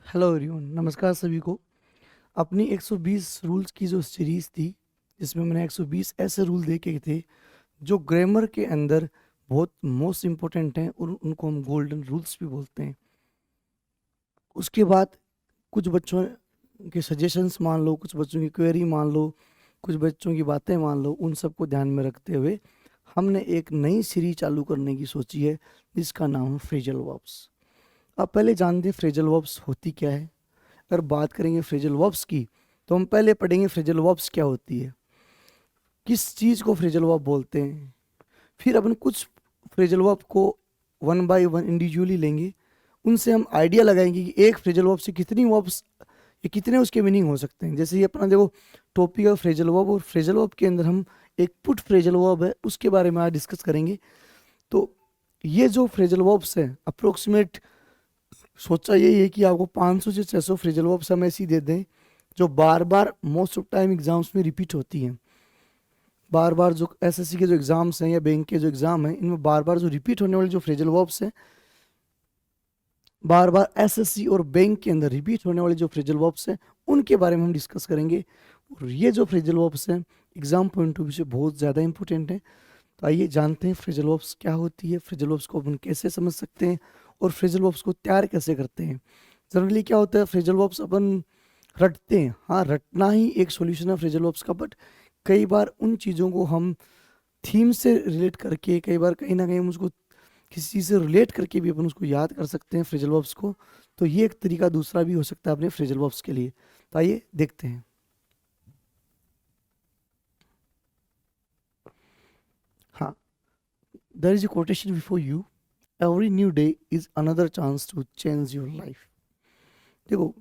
Hello everyone, नमस्कार सभी को। अपनी 120 रूल्स की जो सीरीज़ थी, जिसमें मैंने 120 ऐसे रूल देखे थे जो ग्रामर के अंदर बहुत मोस्ट इम्पोर्टेंट हैं और उनको हम गोल्डन रूल्स भी बोलते हैं। उसके बाद कुछ बच्चों के सजेशंस मान लो, कुछ बच्चों की क्वेरी मान लो, कुछ बच्चों की बातें मान लो, उन सबको ध्यान में रखते हुए हमने एक नई सीरीज चालू करने की सोची है, जिसका नाम है फ्रेजल वर्ब्स। आप पहले जानते हैं फ्रेजल वर्ब्स होती क्या है। अगर बात करेंगे फ्रेजल वर्ब्स की, तो हम पहले पढ़ेंगे फ्रेजल वर्ब्स क्या होती है, किस चीज़ को फ्रेजल वर्ब बोलते हैं। फिर अपन कुछ फ्रेजल वर्ब को वन बाय वन इंडिविजुअली लेंगे, उनसे हम आइडिया लगाएंगे कि एक फ्रेजल वर्ब से कितनी वर्ब्स या कितने उसके मीनिंग हो सकते हैं। जैसे ये अपना देखो टॉपिक है फ्रेजल वर्ब, और फ्रेजल वर्ब के अंदर हम एक पुट फ्रेजल वर्ब है, उसके बारे में आज डिस्कस करेंगे। तो ये जो फ्रेजल वर्ब्स है अप्रोक्सीमेट सोचा यही है कि आपको 500 से 600 फ्रेजल वर्ब्स हम ऐसी दे दें जो बार बार मोस्ट ऑफ टाइम एग्जाम्स में रिपीट होती हैं। बार बार जो एसएससी के जो एग्जाम्स हैं या बैंक के जो एग्जाम हैं, इनमें बार बार जो रिपीट होने वाले जो फ्रेजल वर्ब्स हैं, बार बार एसएससी और बैंक के अंदर रिपीट होने वाले जो फ्रेजल वर्ब्स हैं, उनके बारे में हम डिस्कस करेंगे। और ये जो फ्रेजल वर्ब्स हैं एग्जाम पॉइंट ऑफ व्यू से बहुत ज़्यादा इंपॉर्टेंट है। तो आइए जानते हैं फ्रेजल वर्ब्स क्या होती है, फ्रेजल वर्ब्स को अपन कैसे समझ सकते हैं और फ्रेजल वर्ब्स को तैयार कैसे करते हैं। जनरली क्या होता है, फ्रेजल वर्ब्स अपन रटते हैं। हाँ, रटना ही एक सॉल्यूशन है फ्रेजल वर्ब्स का, बट कई बार उन चीज़ों को हम थीम से रिलेट करके, कई बार कहीं ना कहीं हम उसको किसी चीज़ से रिलेट करके भी अपन उसको याद कर सकते हैं फ्रेजल वर्ब्स को। तो ये एक तरीका दूसरा भी हो सकता है अपने फ्रेजल वर्ब्स के लिए। तो आइए देखते हैं। हाँ, there is a quotation before you, every new day is another chance to change your life। देखो,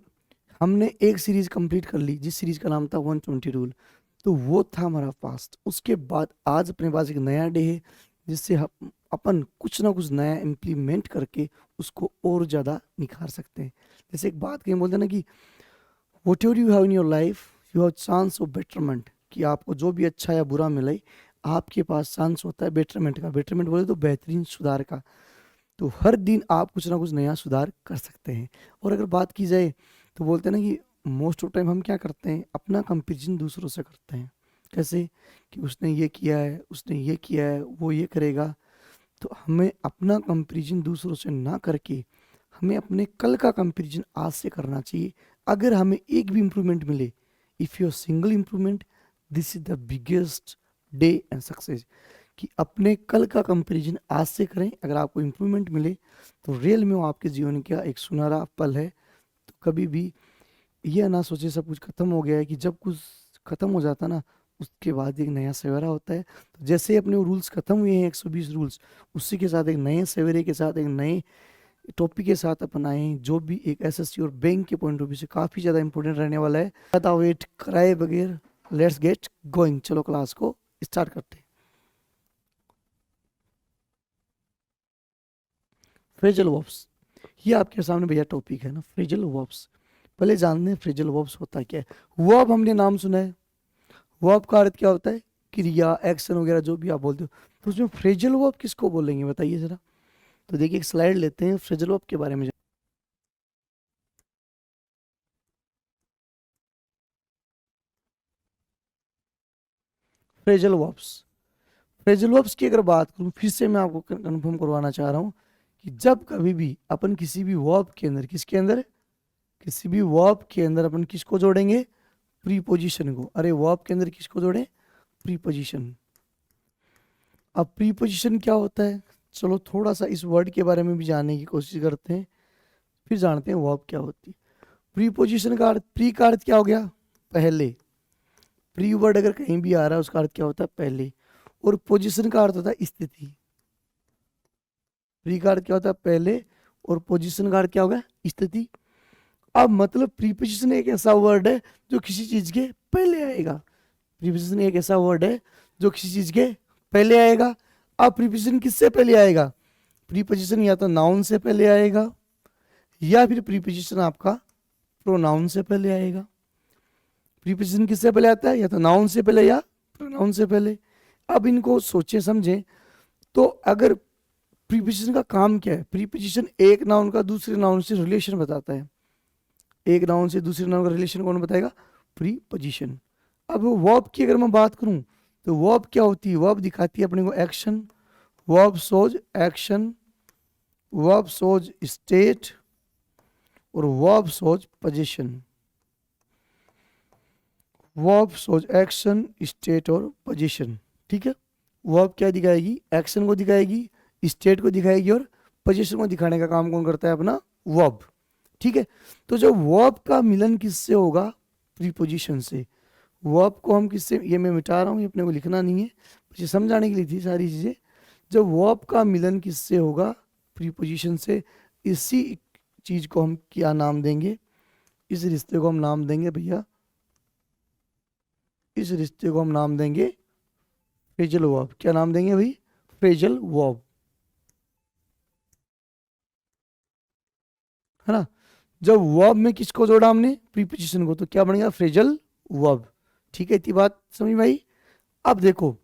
हमने एक सीरीज कंप्लीट कर ली जिस सीरीज का नाम था 120 रूल। तो वो था हमारा पास्ट। उसके बाद आज अपने पास एक नया डे है, जिससे हम अपन कुछ ना कुछ नया इम्प्लीमेंट करके उसको और ज़्यादा निखार सकते हैं। जैसे एक बात कहीं बोलते हैं ना कि what ever you have in your life you have chance of betterment, कि आपको जो भी अच्छा या बुरा मिले, आपके पास चांस होता है बेटरमेंट का। बेटरमेंट बोले तो बेहतरीन सुधार का। तो हर दिन आप कुछ ना कुछ नया सुधार कर सकते हैं। और अगर बात की जाए तो बोलते हैं ना कि मोस्ट ऑफ टाइम हम क्या करते हैं, अपना कंपेरिजन दूसरों से करते हैं। कैसे कि उसने ये किया है, उसने ये किया है, वो ये करेगा। तो हमें अपना कंपेरिजन दूसरों से ना करके हमें अपने कल का कंपेरिजन आज से करना चाहिए। अगर हमें एक भी इम्प्रूवमेंट मिले, if your single improvement, this is the biggest day and success. कि अपने कल का कंपैरिजन आज से करें, अगर आपको इम्प्रूवमेंट मिले तो रियल में वो आपके जीवन का एक सुनहरा पल है। तो कभी भी यह ना सोचे सब कुछ खत्म हो गया है, कि जब कुछ खत्म हो जाता ना, उसके बाद एक नया सवेरा होता है। तो जैसे अपने वो रूल्स खत्म हुए हैं 120 रूल्स, उसी के साथ एक नए सवेरे के साथ, एक नए टॉपिक के साथ अपन आए हैं, जो भी एक एसएससी और बैंक के पॉइंट ऑफ व्यू से काफ़ी ज़्यादा इंपॉर्टेंट रहने वाला है। ज़्यादा वेट कराए बगैर लेट्स गेट गोइंग, चलो क्लास को स्टार्ट करते हैं। फ्रेजल वर्ब्स, ये आपके सामने भैया टॉपिक है ना, फ्रेजल वर्ब्स। पहले जानते हैं फ्रेजल वर्ब्स होता क्या है। वर्ब हमने नाम सुना है, वर्ब का अर्थ क्या होता है, क्रिया, एक्शन वगैरह जो भी आप बोलते हो। तो उसमें फ्रेजल वर्ब किसको बोलेंगे बताइए जरा। तो देखिए एक स्लाइड लेते हैं फ्रेजल वर्ब के बारे में। फ्रेजल वर्ब्स, फ्रेजल वर्ब्स की अगर बात करूं, फिर से मैं आपको कंफर्म करवाना चाह रहा हूं कि जब कभी भी अपन किसी भी वर्ब के अंदर, किसके अंदर, किसी भी वर्ब के अंदर अपन किसको जोड़ेंगे, प्रीपोजिशन को। अरे वर्ब के अंदर किसको जोड़ें, प्रीपोजिशन। अब प्रीपोजिशन क्या होता है, चलो थोड़ा सा इस वर्ड के बारे में भी जानने की कोशिश करते हैं, फिर जानते हैं वर्ब क्या होती है। प्रीपोजिशन का अर्थ, प्री का अर्थ क्या हो गया, पहले। प्री वर्ड अगर कहीं भी आ रहा है उसका अर्थ क्या होता है, पहले। और पोजिशन का अर्थ होता है स्थिति। प्री का अर्थ क्या होता है, पहले, और पोजिशन का अर्थ क्या होगा, स्थिति। अब मतलब प्रीपोजिशन एक ऐसा वर्ड है जो किसी चीज के पहले आएगा। प्रीपोजिशन एक ऐसा वर्ड है जो किसी चीज के पहले आएगा। अब प्रीपोजिशन किससे पहले आएगा, प्रीपोजिशन या तो नाउन से पहले आएगा, या फिर प्रीपोजिशन आपका प्रोनाउन से पहले आएगा। प्रीपोजिशन किससे पहले आता है, या तो नाउन से पहले या प्रोनाउन से पहले। अब इनको सोचें समझें। तो अगर प्रीपोजिशन का काम क्या है, प्रीपोजिशन एक नाउन का दूसरे नाउन से रिलेशन बताता है। एक नाउन से दूसरे नाउन का रिलेशन कौन बताएगा? प्रीपोजिशन। अब वर्ब की अगर मैं बात करूं तो वर्ब क्या होती है? वर्ब दिखाती है अपने को action, verb shows action, verb shows state और verb shows position. Verb shows action, state और पोजीशन। ठीक है, वर्ब क्या दिखाएगी? एक्शन को दिखाएगी, स्टेट को दिखाएगी और पोजीशन को दिखाने का काम कौन करता है? अपना वर्ब। ठीक है, तो जब वर्ब का मिलन किससे होगा? प्रीपोजिशन से। वर्ब को हम किससे, ये मैं मिटा रहा हूँ, ये अपने को लिखना नहीं है, मुझे समझाने के लिए थी सारी चीजें। जब वर्ब का मिलन किससे होगा? प्रीपोजिशन से। इसी चीज को हम क्या नाम देंगे? इस रिश्ते को हम नाम देंगे भैया, इस रिश्ते को हम नाम देंगे फ्रेजल वर्ब। क्या नाम देंगे भाई? फ्रेजल वर्ब, है ना। जब वर्ब में किसको जोड़ा हमने? प्रीपोजिशन को, तो क्या बनेगा? Phrasal verb. ठीक है, इतनी बात समझ में आई। अब देखो,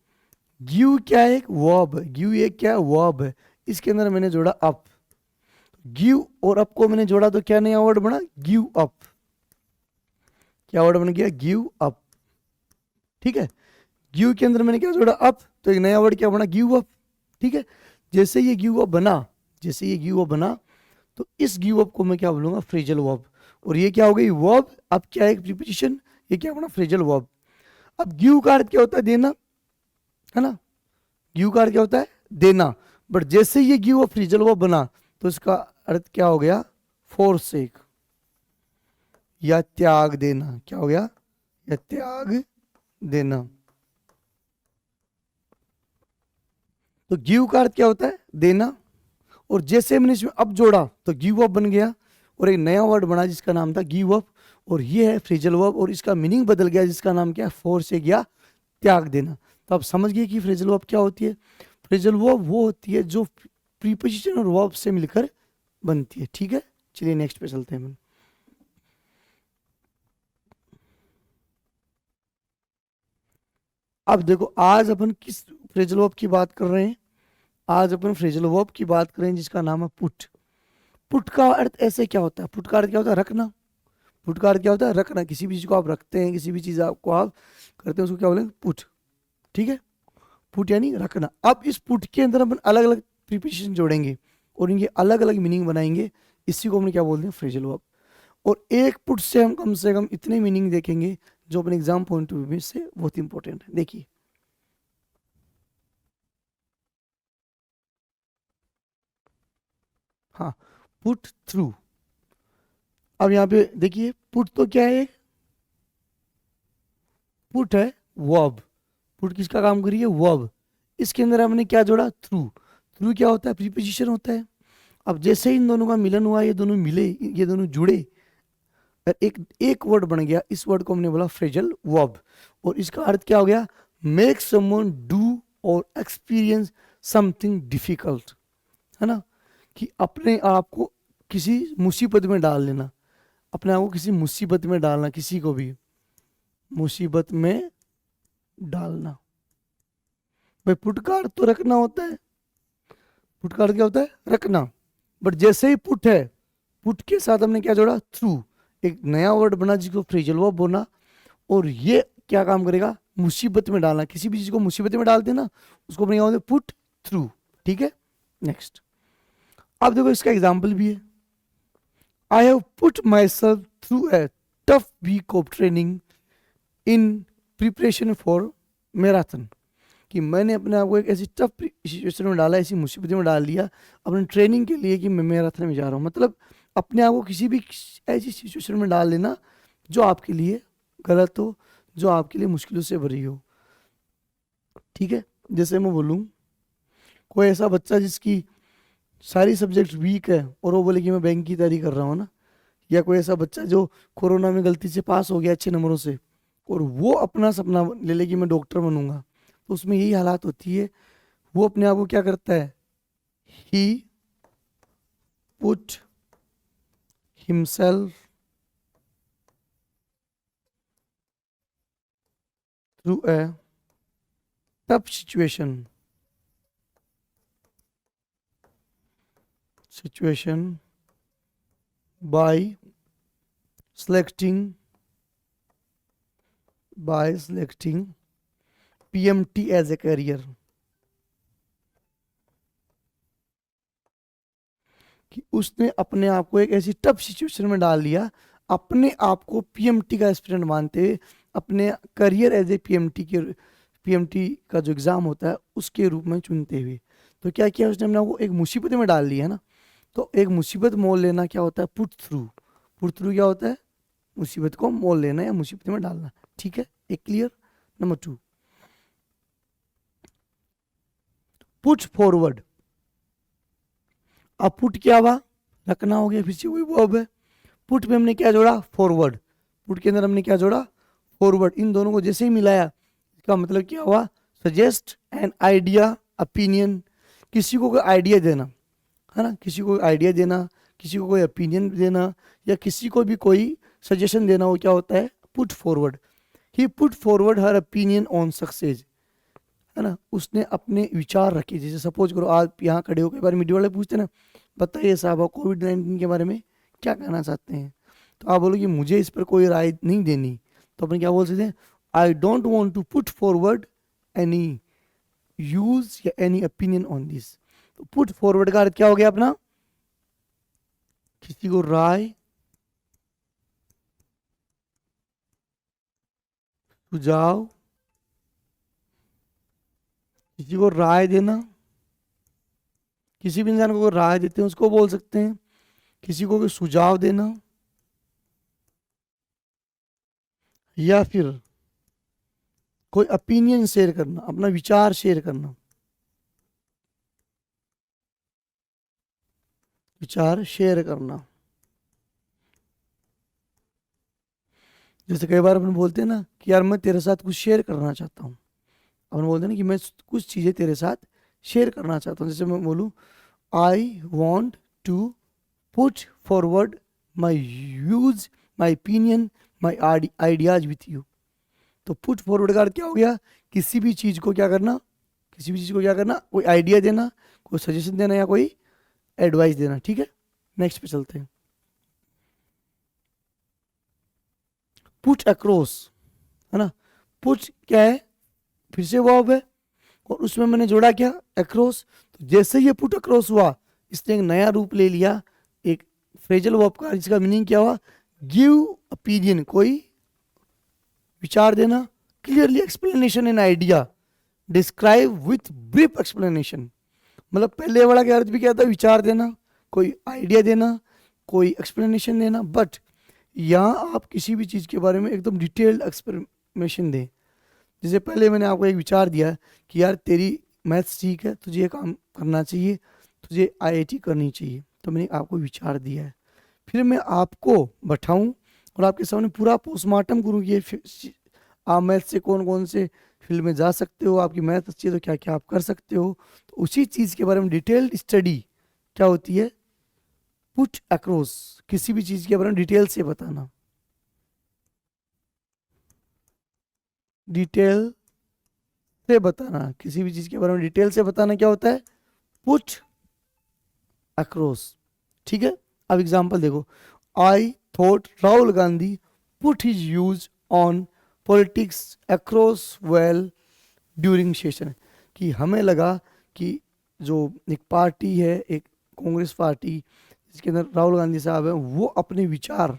गिव क्या है? एक वर्ब है। गिव एक क्या है? वर्ब है। इसके अंदर मैंने जोड़ा अप। गिव और अप को मैंने जोड़ा तो क्या नया वर्ड बना? Give up. क्या वर्ड बन गया? Give up. ठीक है, गिव के अंदर मैंने क्या जोड़ा? अप, तो एक नया वर्ड क्या बना? Give up. ठीक है, जैसे ये गिव अप बना, जैसे ये गिव अप बना, तो इस गिव अप को मैं क्या बोलूंगा? Phrasal verb. और ये क्या हो गई? वर्ब। अब क्या है? प्रीपोजिशन। ये क्या बना? Phrasal verb. अब गिव का अर्थ क्या होता है? देना, है ना। गिव का अर्थ क्या होता है? देना। बट जैसे ये गिव अप फ्रेजल वर्ब बना, तो इसका अर्थ क्या हो गया? फोरसेक, या त्याग देना। क्या हो गया? या त्याग देना। तो गिव का अर्थ क्या होता है? देना। और जैसे मैंने इसमें अप जोड़ा तो गिव अप बन गया, और एक नया वर्ड बना जिसका नाम था गिव अप, और ये है फ्रेजल वर्ब, और इसका मीनिंग बदल गया जिसका नाम क्या है? फोरसेक, या त्याग देना। तो आप समझ गए कि फ्रेजल वर्ब क्या होती है? फ्रेजल वर्ब वो होती है जो प्रीपोजिशन और वर्ब से मिलकर बनती है। ठीक है, चलिए नेक्स्ट पे चलते हैं। अब देखो, आज अपन किस फ्रेजल वर्ब की बात कर रहे हैं? आज अपन फ्रेजल वर्ब की बात कर रहे हैं जिसका नाम है पुट। पुट का अर्थ ऐसे क्या होता है? पुट का अर्थ क्या होता है? रखना। पुट का अर्थ क्या होता है? रखना। किसी भी चीज को आप रखते हैं, किसी भी चीज को आप करते हैं, उसको क्या बोलेंगे? पुट। ठीक है, पुट यानी रखना। अब इस पुट के अंदर अपन अलग अलग प्रीपोजिशन जोड़ेंगे और इनके अलग अलग मीनिंग बनाएंगे। इसी को हम क्या बोलते हैं? Phrasal verb. और एक पुट से हम कम से कम इतने मीनिंग देखेंगे जो अपने एग्जाम पॉइंट ऑफ व्यू से बहुत इंपॉर्टेंट है। देखिए, हाँ, पुट थ्रू। अब यहाँ पे देखिए, पुट तो क्या है? पुट है वर्ब। पुट किसका काम करी है? वर्ब। इसके अंदर हमने क्या जोड़ा? थ्रू। थ्रू क्या होता है? प्रीपोजिशन होता है। अब जैसे ही इन दोनों का मिलन हुआ, ये दोनों मिले, ये दोनों जुड़े, और एक एक वर्ड बन गया। इस वर्ड को हमने बोला फ्रेजल वर्ब। और इसका अर्थ क्या हो गया? मेक समवन डू और एक्सपीरियंस समथिंग डिफिकल्ट, है ना। कि अपने आप को किसी मुसीबत में डाल लेना, अपने आप को किसी मुसीबत में डालना, किसी को भी मुसीबत में डालना। भाई पुट का अर्थ तो रखना होता है। पुट का अर्थ क्या होता है? रखना। बट जैसे ही पुट है, पुट के साथ हमने क्या जोड़ा? थ्रू। एक नया वर्ड बना जिसको फ्रेजल वर्ब बोला, और ये क्या काम करेगा? मुसीबत में डालना। किसी भी चीज को मुसीबत में डालते ना, उसको अपने क्या बोलते हैं? Put through. ठीक है, नेक्स्ट। अब देखो, इसका एग्जाम्पल भी है। I have put myself through a tough week of training in preparation for marathon. कि मैंने अपने आप को एक ऐसी टफ सिचुएशन में डाला, ऐसी मुसीबत में डाल दिया अपने ट्रेनिंग के लिए कि मैं मैराथन में जा रहा हूँ। मतलब अपने आप को किसी भी ऐसी सिचुएशन में डाल लेना जो आपके लिए गलत हो, जो आपके लिए मुश्किलों से भरी हो। ठीक है, जैसे मैं बोलूँ, कोई ऐसा बच्चा जिसकी सारी सब्जेक्ट वीक है और वो बोले कि मैं बैंक की तैयारी कर रहा हूँ ना, या कोई ऐसा बच्चा जो कोरोना में गलती से पास हो गया अच्छे नंबरों से, और वो अपना सपना ले ले कि मैं डॉक्टर बनूंगा, तो उसमें यही हालात होती है। वो अपने आप को क्या करता है? He put himself through a tough situation by selecting PMT as a career, कि उसने अपने आप को एक ऐसी टफ सिचुएशन में डाल लिया, अपने आप को पीएमटी का एस्पिरेंट मानते हुए, अपने करियर एज ए पीएमटी का जो एग्जाम होता है उसके रूप में चुनते हुए। तो क्या किया उसने, अपने आप को एक मुसीबत में डाल लिया है ना। तो एक मुसीबत मोल लेना क्या होता है, पुट थ्रू क्या होता है, मुसीबत को मोल लेना या मुसीबत में डालना। ठीक है, एक क्लियर। Number 2, put forward. अब पुट क्या हुआ, रखना हो गया, फिर से वही वर्ब है। पुट में हमने क्या जोड़ा, फॉरवर्ड। पुट के अंदर हमने क्या जोड़ा, फॉरवर्ड। इन दोनों को जैसे ही मिलाया, इसका मतलब क्या हुआ, सजेस्ट एन आइडिया, ओपिनियन। किसी को कोई आइडिया देना है ना, किसी को आइडिया देना, किसी को कोई ओपिनियन देना, या किसी को भी कोई सजेशन देना, वो क्या होता है, put forward. He put forward her opinion on success, है ना। उसने अपने विचार रखे। जैसे सपोज करो आप यहाँ खड़े हो, कई बार मीडिया वाले पूछते ना, बताइए साहब कोविड-19 के बारे में क्या कहना चाहते हैं, तो आप बोलोगे मुझे इस पर कोई राय नहीं देनी। तो अपन क्या बोल सकते हैं, I don't want to put forward any use या एनी ओपिनियन ऑन दिस। तो पुट फॉरवर्ड का अर्थ क्या हो गया अपना, किसी को राय, सुझाव, किसी को राय देना। किसी भी इंसान को राय देते हैं उसको बोल सकते हैं, किसी को कोई सुझाव देना, या फिर कोई ओपिनियन शेयर करना, अपना विचार शेयर करना, विचार शेयर करना। जैसे कई बार अपन बोलते हैं ना कि यार मैं तेरे साथ कुछ शेयर करना चाहता हूँ, अपन बोलते हैं ना कि मैं कुछ चीज़ें तेरे साथ शेयर करना चाहता हूँ। जैसे मैं बोलूँ I want to put forward my views, my opinion, my ideas with you. तो पुट फॉरवर्ड का अर्थ क्या हो गया, किसी भी चीज़ को क्या करना, किसी भी चीज़ को क्या करना, कोई आइडिया देना, कोई सजेशन देना, या कोई एडवाइस देना। ठीक है, नेक्स्ट पे चलते हैं। पुट अक्रॉस, है ना। पुट क्या है, फिर से वर्ब है, और उसमें मैंने जोड़ा क्या, अक्रॉस। तो जैसे ये पुट अक्रॉस हुआ, इसने एक नया रूप ले लिया, एक फ्रेजल वर्ब का, जिसका मीनिंग क्या हुआ, गिव ओपिनियन, कोई विचार देना, clearly explanation and idea, describe with brief explanation. मतलब पहले वाला का अर्थ भी क्या था, विचार देना, कोई आइडिया देना, कोई एक्सप्लेनेशन देना। बट यहाँ आप किसी भी चीज़ के बारे में एकदम डिटेल्ड एक्सप्लेनेशन दें। जैसे पहले मैंने आपको एक विचार दिया कि यार तेरी मैथ्स ठीक है, तुझे ये काम करना चाहिए, तुझे आईआईटी करनी चाहिए, तो मैंने आपको विचार दिया है। फिर मैं आपको बैठाऊं और आपके सामने पूरा पोस्टमार्टम करूँ कि आप मैथ से कौन कौन से फील्ड में जा सकते हो, आपकी मैथ अच्छी है तो क्या क्या आप कर सकते हो। तो उसी चीज़ के बारे में डिटेल्ड स्टडी क्या होती है, पुट अक्रॉस। किसी भी चीज़ के बारे में डिटेल से बताना, डिटेल से बताना, किसी भी चीज़ के बारे में डिटेल से बताना क्या होता है, पुट अक्रॉस। ठीक है, अब एग्जांपल देखो, I thought Rahul Gandhi put his use on politics across well during session. कि हमें लगा कि जो एक पार्टी है, एक कांग्रेस पार्टी जिसके अंदर राहुल गांधी साहब हैं, वो अपने विचार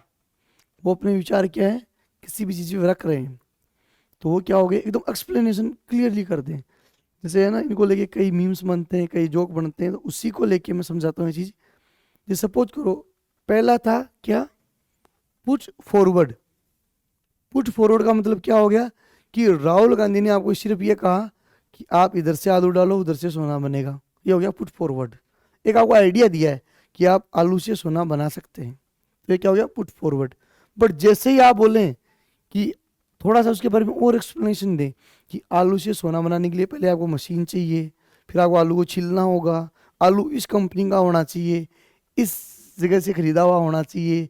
क्या है, किसी भी चीज़ पे रख रहे हैं, तो वो क्या हो गया, एकदम एक्सप्लेनेशन क्लियरली कर दें। जैसे है ना, इनको लेके कई मीम्स बनते हैं, कई जोक बनते हैं, तो उसी को लेके मैं समझाता हूँ ये चीज़। जैसे सपोज करो, पहला था क्या, पुट फॉरवर्ड। पुट फॉरवर्ड का मतलब क्या हो गया कि राहुल गांधी ने आपको सिर्फ ये कहा कि आप इधर से आलू डालो, उधर से सोना बनेगा, ये हो गया पुट फॉरवर्ड। एक आपको आइडिया दिया है कि आप आलू से सोना बना सकते हैं, तो ये क्या हो गया, पुट फॉरवर्ड। बट जैसे ही आप बोलें कि थोड़ा सा उसके बारे में और एक्सप्लेनेशन दें कि आलू से सोना बनाने के लिए पहले आपको मशीन चाहिए, फिर आपको आलू को छिलना होगा, आलू इस कंपनी का होना चाहिए, इस जगह से खरीदा हुआ होना चाहिए,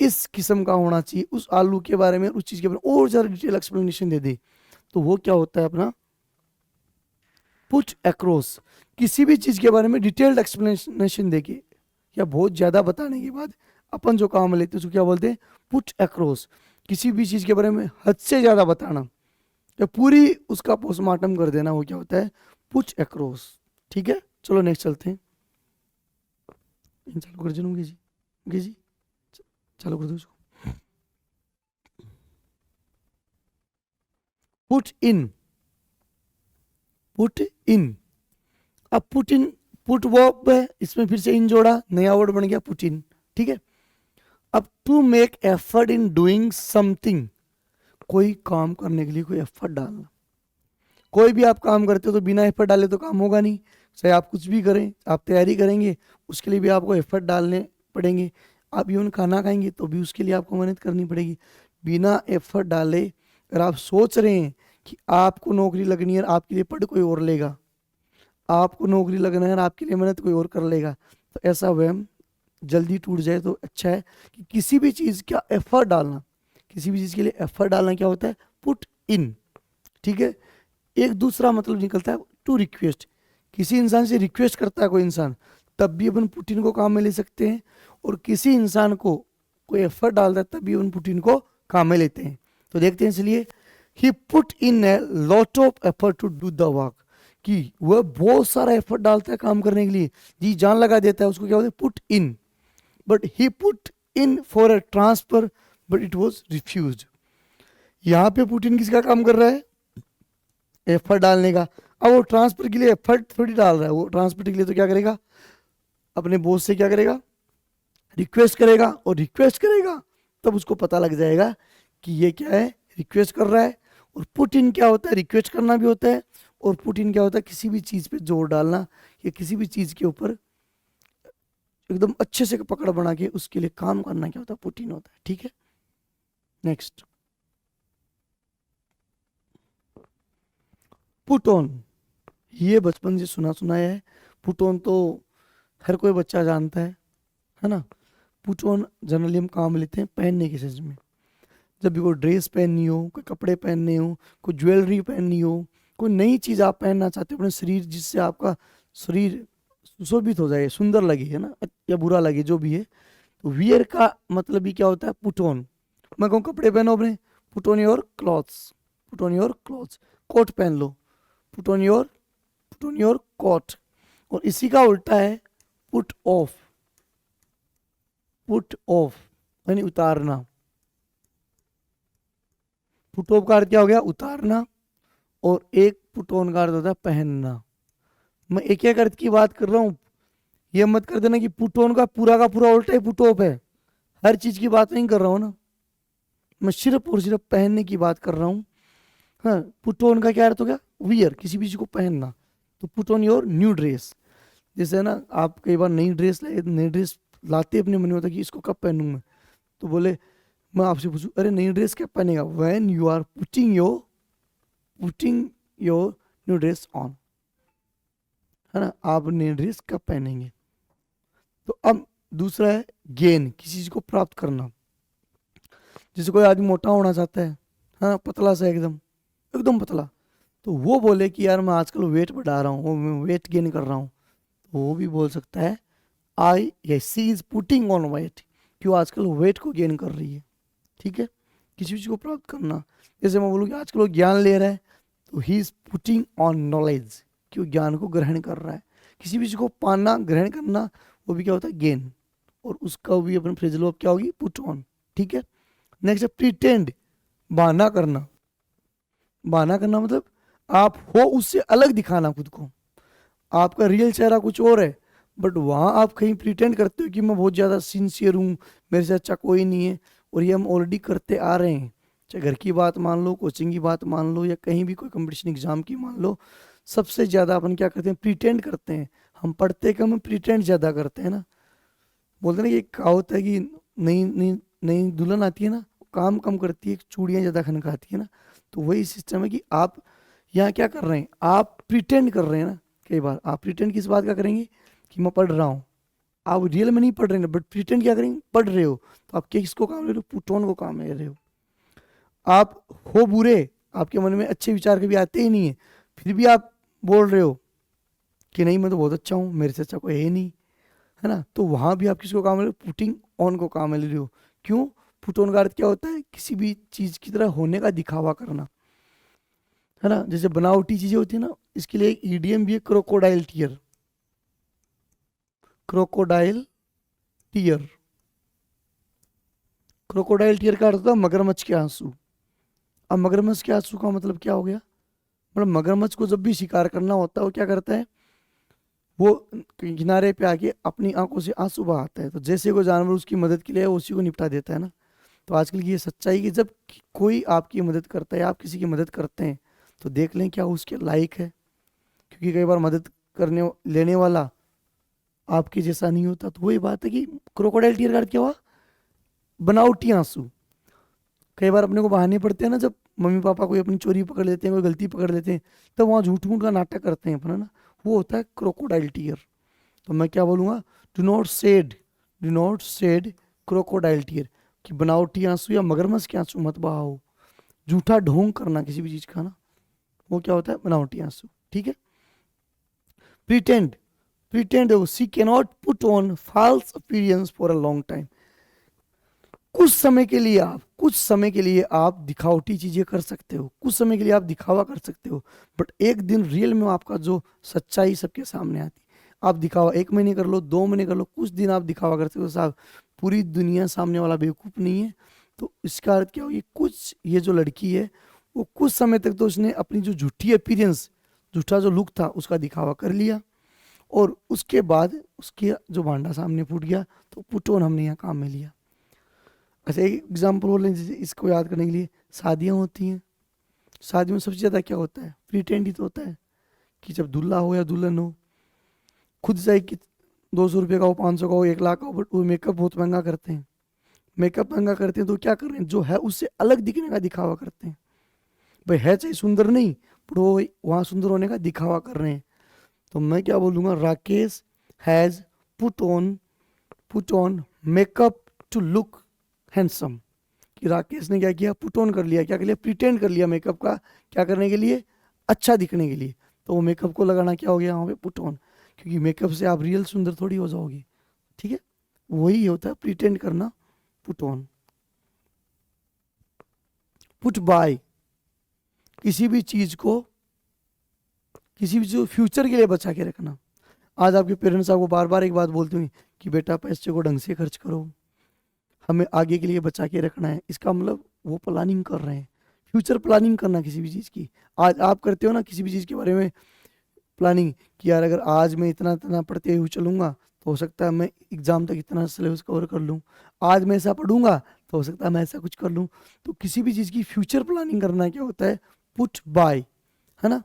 इस किस्म का होना चाहिए, उस आलू के बारे में, उस चीज़ के बारे में और ज़्यादा डिटेल एक्सप्लेनेशन दे दे, तो वो क्या होता है अपना पुट अक्रॉस। किसी भी चीज़ के बारे में डिटेल्ड एक्सप्लेनेशन देके या बहुत ज़्यादा बताने के बाद अपन जो काम लेते हैं उसको क्या बोलते हैं, पुट अक्रॉस। किसी भी चीज के बारे में हद से ज्यादा बताना या पूरी उसका पोस्टमार्टम कर देना, वो क्या होता है, पुट अक्रॉस। ठीक है, चलो नेक्स्ट चलते हैं। चालू कर जनूंगी जी, जी चालू कर दो इसको। Put in, put in. अब पुट इन, पुट वर्ब है, इसमें फिर से इन जोड़ा, नया वर्ड बन गया पुट इन। ठीक है, अब to make effort in doing something, कोई काम करने के लिए कोई एफर्ट डालना। कोई भी आप काम करते हो तो बिना एफर्ट डाले तो काम होगा नहीं। चाहे आप कुछ भी करें, आप तैयारी करेंगे उसके लिए भी आपको एफर्ट डालने पड़ेंगे। आप इवन खाना खाएंगे तो भी उसके लिए आपको मेहनत करनी पड़ेगी। बिना एफर्ट डाले अगर आप सोच रहे हैं कि आपको नौकरी लगनी है, आपके लिए पढ़ कोई और लेगा, आपको नौकरी लगना है, आपके लिए मेहनत कोई और कर लेगा, तो ऐसा वहम जल्दी टूट जाए तो अच्छा है कि किसी भी चीज़ का एफर्ट डालना, किसी भी चीज़ के लिए एफर्ट डालना क्या होता है, पुट इन। ठीक है, एक दूसरा मतलब निकलता है टू रिक्वेस्ट। किसी इंसान से रिक्वेस्ट करता है कोई इंसान, तब भी अपन पुट इन को काम में ले सकते हैं, और किसी इंसान को कोई एफर्ट डालता है तब भी अपन पुट इन को काम में लेते हैं। तो देखते हैं, इसलिए he put in a lot of effort to do the work, कि वह बहुत सारा एफर्ट डालता है काम करने के लिए, जी जान लगा देता है, उसको क्या बोलते हैं, put in. But he put in for a transfer but it was refuse. यहाँ पे पुट इन किसका काम कर रहा है, एफर्ट डालने का। अब वो ट्रांसफर के लिए एफर्ट थोड़ी डाल रहा है, वो ट्रांसफर के लिए तो क्या करेगा, अपने बॉस से क्या करेगा, रिक्वेस्ट करेगा, और रिक्वेस्ट करेगा तब उसको पता लग जाएगा कि ये क्या है, रिक्वेस्ट कर रहा है। और पुट इन क्या होता है, रिक्वेस्ट करना भी होता है, और पुट इन क्या होता है, किसी भी चीज़ पे जोर डालना या किसी भी चीज़ के ऊपर एकदम अच्छे से पकड़ बना के उसके लिए काम करना क्या होता है, पुट इन होता है। ठीक है, नेक्स्ट पुट ऑन। ये बचपन से सुना सुनाया है, पुट ऑन तो हर कोई बच्चा जानता है ना। पुट ऑन जनरली हम काम लेते हैं पहनने के सेंस में, जब भी कोई ड्रेस पहननी हो, कोई कपड़े पहनने हो, कोई ज्वेलरी पहननी हो, कोई नई चीज़ आप पहनना चाहते हो अपने शरीर, जिससे आपका शरीर सुशोभित हो जाए, सुंदर लगे, है ना, या बुरा लगे, जो भी है। तो वियर का मतलब भी क्या होता है, पुट ऑन। मैं कहूँ कपड़े पहनो अपने, put on your clothes, put on your clothes. Coat पहन लो, पुट ऑन योर कोट। और इसी का उल्टा है पुट ऑफ, पुट ऑफ यानी उतारना। पुट ऑफ का अर्थ क्या हो गया, उतारना, और एक पुट ऑन का अर्थ होता है पहनना। मैं एक एक अर्थ की बात कर रहा हूँ, ये मत कर देना कि पुट ऑन का पूरा उल्टा ही पुट ऑफ है। हर चीज की बात नहीं कर रहा हूँ ना, मैं सिर्फ और सिर्फ पहनने की बात कर रहा हूँ। हाँ, पुट ऑन का क्या अर्थ हो गया, वियर, किसी भी चीज को पहनना। तो put on your new dress, जैसे है ना, आप कई बार नई ड्रेस लाए, नई ड्रेस लाते अपने मन में होता कि इसको कब पहनूं मैं, तो बोले, मैं आपसे पूछूं, अरे नई ड्रेस कब पहनेगा, when you are putting your new dress on, है ना, आप नई ड्रेस कब पहनेंगे। तो अब दूसरा है गेन, किसी चीज को प्राप्त करना। जैसे कोई आदमी मोटा होना चाहता है, हाँ, पतला सा एकदम एकदम पतला, तो वो बोले कि यार मैं आजकल वेट बढ़ा रहा हूँ, मैं वेट गेन कर रहा हूँ, तो वो भी बोल सकता है आई या सी इज पुटिंग ऑन वेट, क्यों आजकल वेट को गेन कर रही है। ठीक है, किसी चीज को प्राप्त करना। जैसे मैं बोलूँ कि आजकल वो ज्ञान ले रहा है, तो he is putting on knowledge, क्यों ज्ञान को ग्रहण कर रहा है। किसी भी चीज को पाना, ग्रहण करना, वो भी क्या होता है, गेन, और उसका भी अपने फ्रेजल वर्ब क्या होगी, पुट ऑन। ठीक है, नेक्स्ट है प्रिटेंड, बहाना करना। बहाना करना मतलब आप हो उससे अलग दिखाना खुद को, आपका रियल चेहरा कुछ और है, बट वहाँ आप कहीं प्रिटेंड करते हो कि मैं बहुत ज़्यादा सिंसियर हूँ, मेरे से अच्छा कोई नहीं है, और ये हम ऑलरेडी करते आ रहे हैं। चाहे घर की बात मान लो, कोचिंग की बात मान लो, या कहीं भी कोई कंपटीशन एग्जाम की मान लो, सबसे ज़्यादा अपन क्या करते हैं, प्रिटेंड करते हैं। हम पढ़ते कम, प्रिटेंड ज़्यादा करते हैं ना। बोलते हैं ना कि कहावत है कि नई नई नई दुल्हन आती है ना, काम कम करती है, चूड़ियाँ ज़्यादा खनकाती है ना। तो वही सिस्टम है कि आप यहाँ क्या कर रहे हैं, आप प्रिटेंड कर रहे हैं ना। कई बार आप प्रिटेंड किस बात का करेंगे, कि मैं पढ़ रहा हूँ, आप रियल में नहीं पढ़ रहे हैं, बट प्रिटेंड क्या करेंगे, पढ़ रहे हो, तो आप किसको काम ले रहे हो, पुट ऑन को काम ले रहे हो। आप हो बुरे, आपके मन में अच्छे विचार कभी आते ही नहीं है, फिर भी आप बोल रहे हो कि नहीं मैं तो बहुत अच्छा हूँ, मेरे से अच्छा कोई है ही नहीं, है ना। तो वहाँ भी आप किसको काम ले रहे हो, पुटिंग ऑन को काम में ले रही हो। क्यों? पुट ऑन का अर्थ क्या होता है? किसी भी चीज की तरह होने का दिखावा करना, है ना। जैसे बनावटी चीजें होती है ना, इसके लिए एक ईडीएम भी है, crocodile tear. Crocodile tear, crocodile tear का अर्थ होता है मगरमच्छ के आंसू। अब मगरमच्छ के आंसू का मतलब क्या हो गया? मतलब मगरमच्छ को जब भी शिकार करना होता है वो क्या करता है, वो किनारे पे आके अपनी आंखों से आंसू बहाता है। तो जैसे कोई जानवर उसकी मदद के लिए उसी को निपटा देता है ना। तो आजकल की ये सच्चाई कि जब कोई आपकी मदद करता है, आप किसी की मदद करते हैं, तो देख लें क्या उसके लायक है। क्योंकि कई बार मदद करने लेने वाला आपके जैसा नहीं होता। तो वही बात है कि क्रोकोडाइल टीयर का क्या हुआ? बनावटी आंसू। कई बार अपने को बहाने पड़ते हैं ना, जब मम्मी पापा कोई अपनी चोरी पकड़ लेते हैं, कोई गलती पकड़ लेते हैं, तब वहाँ झूठ मूठ का नाटक करते हैं अपना ना, वो होता है क्रोकोडाइल टीयर। तो मैं क्या बोलूँगा? Do not said crocodile tear, कि बनावटी आंसू या मगरमच्छ के आंसू मत बहाओ। झूठा ढोंग करना किसी भी चीज़ का ना, वो क्या होता है? बनावटी आंसू। ठीक है। प्रिटेंड, प्रिटेंड देखो, she can not put on false appearance for a long time. कुछ समय के लिए आप, कुछ समय के लिए आप दिखावटी चीजें कर सकते हो, कुछ समय के लिए आप दिखावा कर सकते हो, बट एक दिन रियल में आपका जो सच्चाई सबके सामने आती। आप दिखावा 1 महीने कर लो, 2 महीने कर लो, कुछ दिन आप दिखावा करते हो साहब, पूरी दुनिया सामने वाला बेवकूफ नहीं है। तो इसका अर्थ क्या हो? ये कुछ, ये जो लड़की है वो कुछ समय तक तो उसने अपनी जो झूठी अपीयरेंस, झूठा जो लुक था उसका दिखावा कर लिया, और उसके बाद उसके जो भांडा सामने फूट गया, तो पुट ऑन हमने यहाँ काम में लिया। अच्छा, एक एग्जाम्पल बोल रहे हैं, जैसे इसको याद करने के लिए, शादियाँ होती हैं। शादी में सबसे ज़्यादा क्या होता है? प्रिटेंड ही तो होता है। कि जब दूल्हा हो या दुल्हन हो, खुद चाहे कि 200 रुपये का हो, 500 का हो, 1 लाख का हो, बट वो मेकअप बहुत महंगा करते हैं। मेकअप महंगा करते हैं तो क्या कर रहे हैं? जो है उससे अलग दिखने का दिखावा करते हैं। भाई है चाहे सुंदर नहीं, पर वो वहाँ सुंदर होने का दिखावा कर रहे हैं। तो मैं क्या बोलूँगा? Rakesh has put on makeup to look handsome. कि राकेश ने क्या किया? पुट ऑन कर लिया। क्या कर लिया? प्रिटेंड कर लिया मेकअप का। क्या करने के लिए? अच्छा दिखने के लिए। तो वो मेकअप को लगाना क्या हो गया वहाँ पे? Put on. क्योंकि मेकअप से आप रियल सुंदर थोड़ी हो जाओगे। ठीक है, वही होता है प्रिटेंड करना, पुट ऑन। पुट बाय, किसी भी चीज को, किसी भी चीज फ्यूचर के लिए बचा के रखना। आज आपके पेरेंट्स आपको बार बार एक बात बोलते हैं कि बेटा पैसे को ढंग से खर्च करो, हमें आगे के लिए बचा के रखना है। इसका मतलब वो प्लानिंग कर रहे हैं, फ्यूचर प्लानिंग करना किसी भी चीज़ की। आज आप करते हो ना किसी भी चीज़ के बारे में प्लानिंग, कि यार अगर आज मैं इतना इतना पढ़ते हुए चलूंगा तो हो सकता है मैं एग्जाम तक इतना सिलेबस कवर कर लूँ। आज मैं ऐसा पढ़ूंगा तो हो सकता है मैं ऐसा कुछ कर लूँ। तो किसी भी चीज़ की फ्यूचर प्लानिंग करना क्या होता है? पुट बाय, है ना।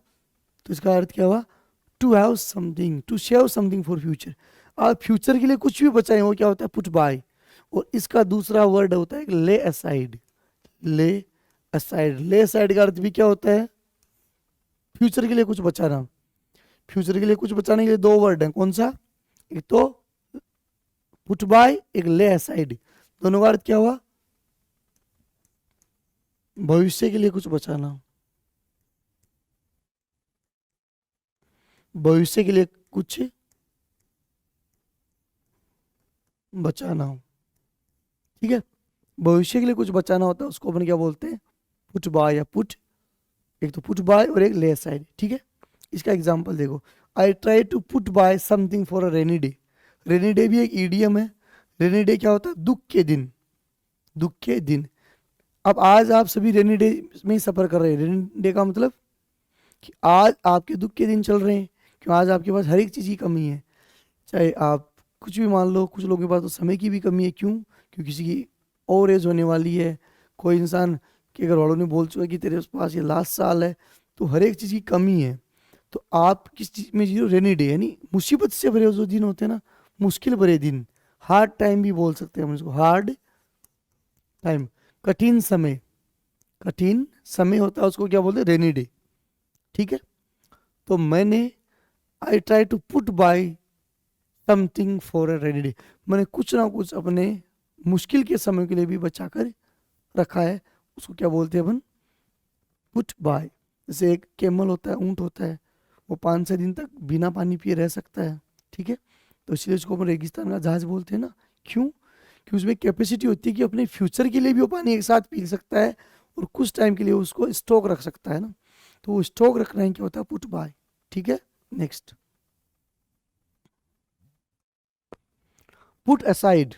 तो इसका अर्थ क्या हुआ? To have something, to save something for future. आप फ्यूचर के लिए कुछ भी बचाए हो, क्या होता है? Put by. और इसका दूसरा वर्ड होता है ले असाइड। ले असाइड, ले असाइड का अर्थ भी क्या होता है? फ्यूचर के लिए कुछ बचाना। फ्यूचर के लिए कुछ बचाने के लिए 2 वर्ड हैं, कौन सा? एक तो पुट बाय, एक ले असाइड। दोनों का अर्थ क्या हुआ? भविष्य के लिए कुछ बचाना, भविष्य के लिए कुछ बचाना। ठीक है, भविष्य के लिए कुछ बचाना होता है, उसको अपन क्या बोलते हैं? पुट बाय या पुट। एक तो पुट बाय और एक ले असाइड। ठीक है, इसका एग्जांपल देखो, I try to put by something for a rainy day. Rainy day भी एक ईडियम है। रेनी डे क्या होता है? दुख के दिन, दुख के दिन। अब आज आप सभी रेनी डे में ही सफर कर रहे हैं। रेनी डे का मतलब कि आज आपके दुख के दिन चल रहे हैं, क्यों? आज आपके पास हर एक चीज़ की कमी है। चाहे आप कुछ भी मान लो, कुछ लोगों के पास तो समय की भी कमी है। क्यों? क्योंकि किसी की ओवर एज होने वाली है, कोई इंसान के घर वालों ने बोल चुका है कि तेरे पास ये लास्ट साल है। तो हर एक चीज़ की कमी है। तो आप किस चीज़ में जी? रेनी डे, यानी मुसीबत से भरे जो दिन होते हैं ना, मुश्किल भरे दिन, हार्ड टाइम भी बोल सकते हैं हम इसको, हार्ड टाइम, कठिन समय। कठिन समय होता है उसको क्या बोलते हैं? Rainy day. ठीक है, तो मैंने I try to put by something for a rainy day, मैंने कुछ ना कुछ अपने मुश्किल के समय के लिए भी बचा कर रखा है। उसको क्या बोलते हैं अपन? Put buy. जैसे एक कैमल होता है, ऊंट होता है, वो 5-6 दिन तक बिना पानी पिए रह सकता है। ठीक है, तो इसलिए उसको अपन रेगिस्तान का जहाज बोलते हैं ना। क्यों? कि उसमें कैपेसिटी होती है कि अपने फ्यूचर के लिए भी वो पानी एक साथ पी सकता है और कुछ टाइम के लिए उसको स्टॉक रख सकता है ना, तो वो स्टॉक रखना ही क्या होता है, पुट बाय। ठीक है, नेक्स्ट पुट असाइड।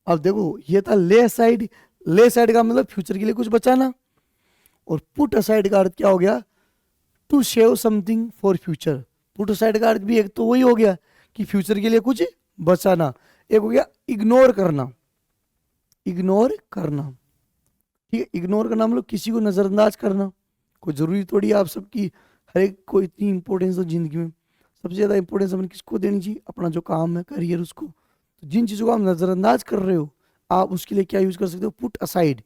अब देखो ये था ले असाइड, ले असाइड का मतलब फ्यूचर के लिए कुछ बचाना, और पुट असाइड का अर्थ क्या हो गया, to save something for future. Put aside का अर्थ भी एक तो वही हो गया कि फ्यूचर के लिए कुछ बचाना, एक हो गया इग्नोर करना, इग्नोर करना। ठीक है, इग्नोर करना मतलब किसी को नजरअंदाज करना। कोई जरूरी थोड़ी है आप सबकी हर एक को इतनी इंपॉर्टेंस हो जिंदगी में। सबसे ज्यादा इंपॉर्टेंस अपन किसको देनी चाहिए, अपना जो काम है करियर उसको। तो जिन चीजों को आप नजरअंदाज कर रहे हो, आप उसके लिए क्या यूज कर सकते हो, पुट असाइड।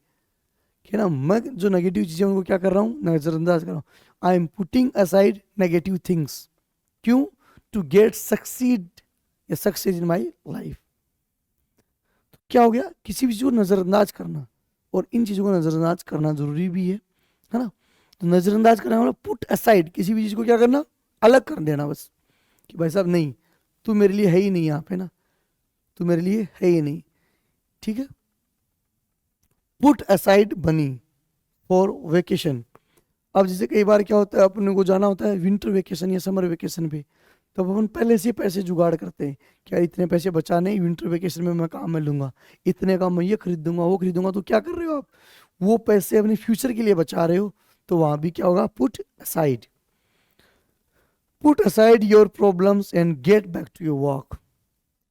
है ना, मैं जो नेगेटिव चीजें उनको क्या कर रहा हूँ, नजरअंदाज कर रहा हूँ। I am putting aside negative things. क्यों, टू गेट सक्सीड या सक्सेस इन माई लाइफ। तो क्या हो गया, किसी भी चीज को नजरअंदाज करना, और इन चीजों को नजरअंदाज करना जरूरी भी है ना। तो नजरअंदाज करना मतलब पुट असाइड, किसी भी चीज को क्या करना, अलग कर देना बस, कि भाई साहब नहीं, तू मेरे लिए है ही नहीं यहाँ पे ना, तू मेरे लिए है ही नहीं। ठीक है, पुट असाइड बनी फॉर वेकेशन। अब जैसे कई बार क्या होता है, अपने को जाना होता है विंटर वेकेशन या समर वेकेशन पे, तब अपन पहले से पैसे जुगाड़ करते हैं कि यार इतने पैसे बचाने, विंटर वेकेशन में मैं काम में लूंगा, इतने का मैं ये खरीदूंगा वो खरीदूंगा। तो क्या कर रहे हो आप, वो पैसे अपने फ्यूचर के लिए बचा रहे हो। तो वहां भी क्या होगा, put aside. Put aside your problems and get back to your work.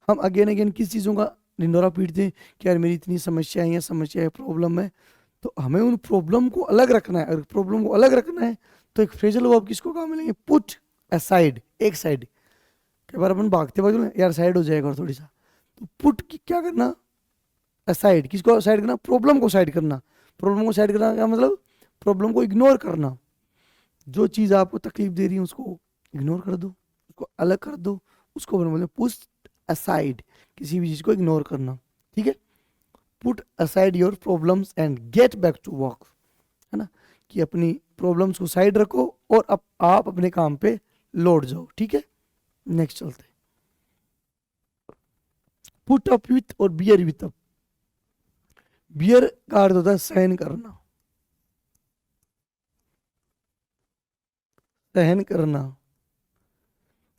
हम अगेन अगेन किस चीज़ों का ढिंडोरा पीटते हैं कि यार मेरी इतनी समस्या है, समस्या है, प्रॉब्लम है। तो हमें उन प्रॉब्लम को अलग रखना है। अगर प्रॉब्लम को अलग रखना है तो एक फ्रेजल वर्ब किसको काम मिलेंगे, पुट असाइड, एक साइड। कई बार अपन भागते भागते यार साइड हो जाएगा और थोड़ी सा, तो पुट की क्या करना, असाइड। किसको साइड करना, प्रॉब्लम को साइड करना। प्रॉब्लम को साइड करना क्या मतलब, प्रॉब्लम को इग्नोर करना। जो चीज़ आपको तकलीफ दे रही है उसको इग्नोर कर दो, उसको अलग कर दो, उसको बोलते पुट असाइड, किसी भी चीज़ को इग्नोर करना। ठीक है, put aside your problems and get back to work. है ना, कि अपनी प्रॉब्लम्स को साइड रखो और अब आप अपने काम पे लौट जाओ। ठीक है, नेक्स्ट चलते हैं। पुट अप विथ और बियर विथ अप। बियर का अर्थ होता है सहन करना, सहन करना।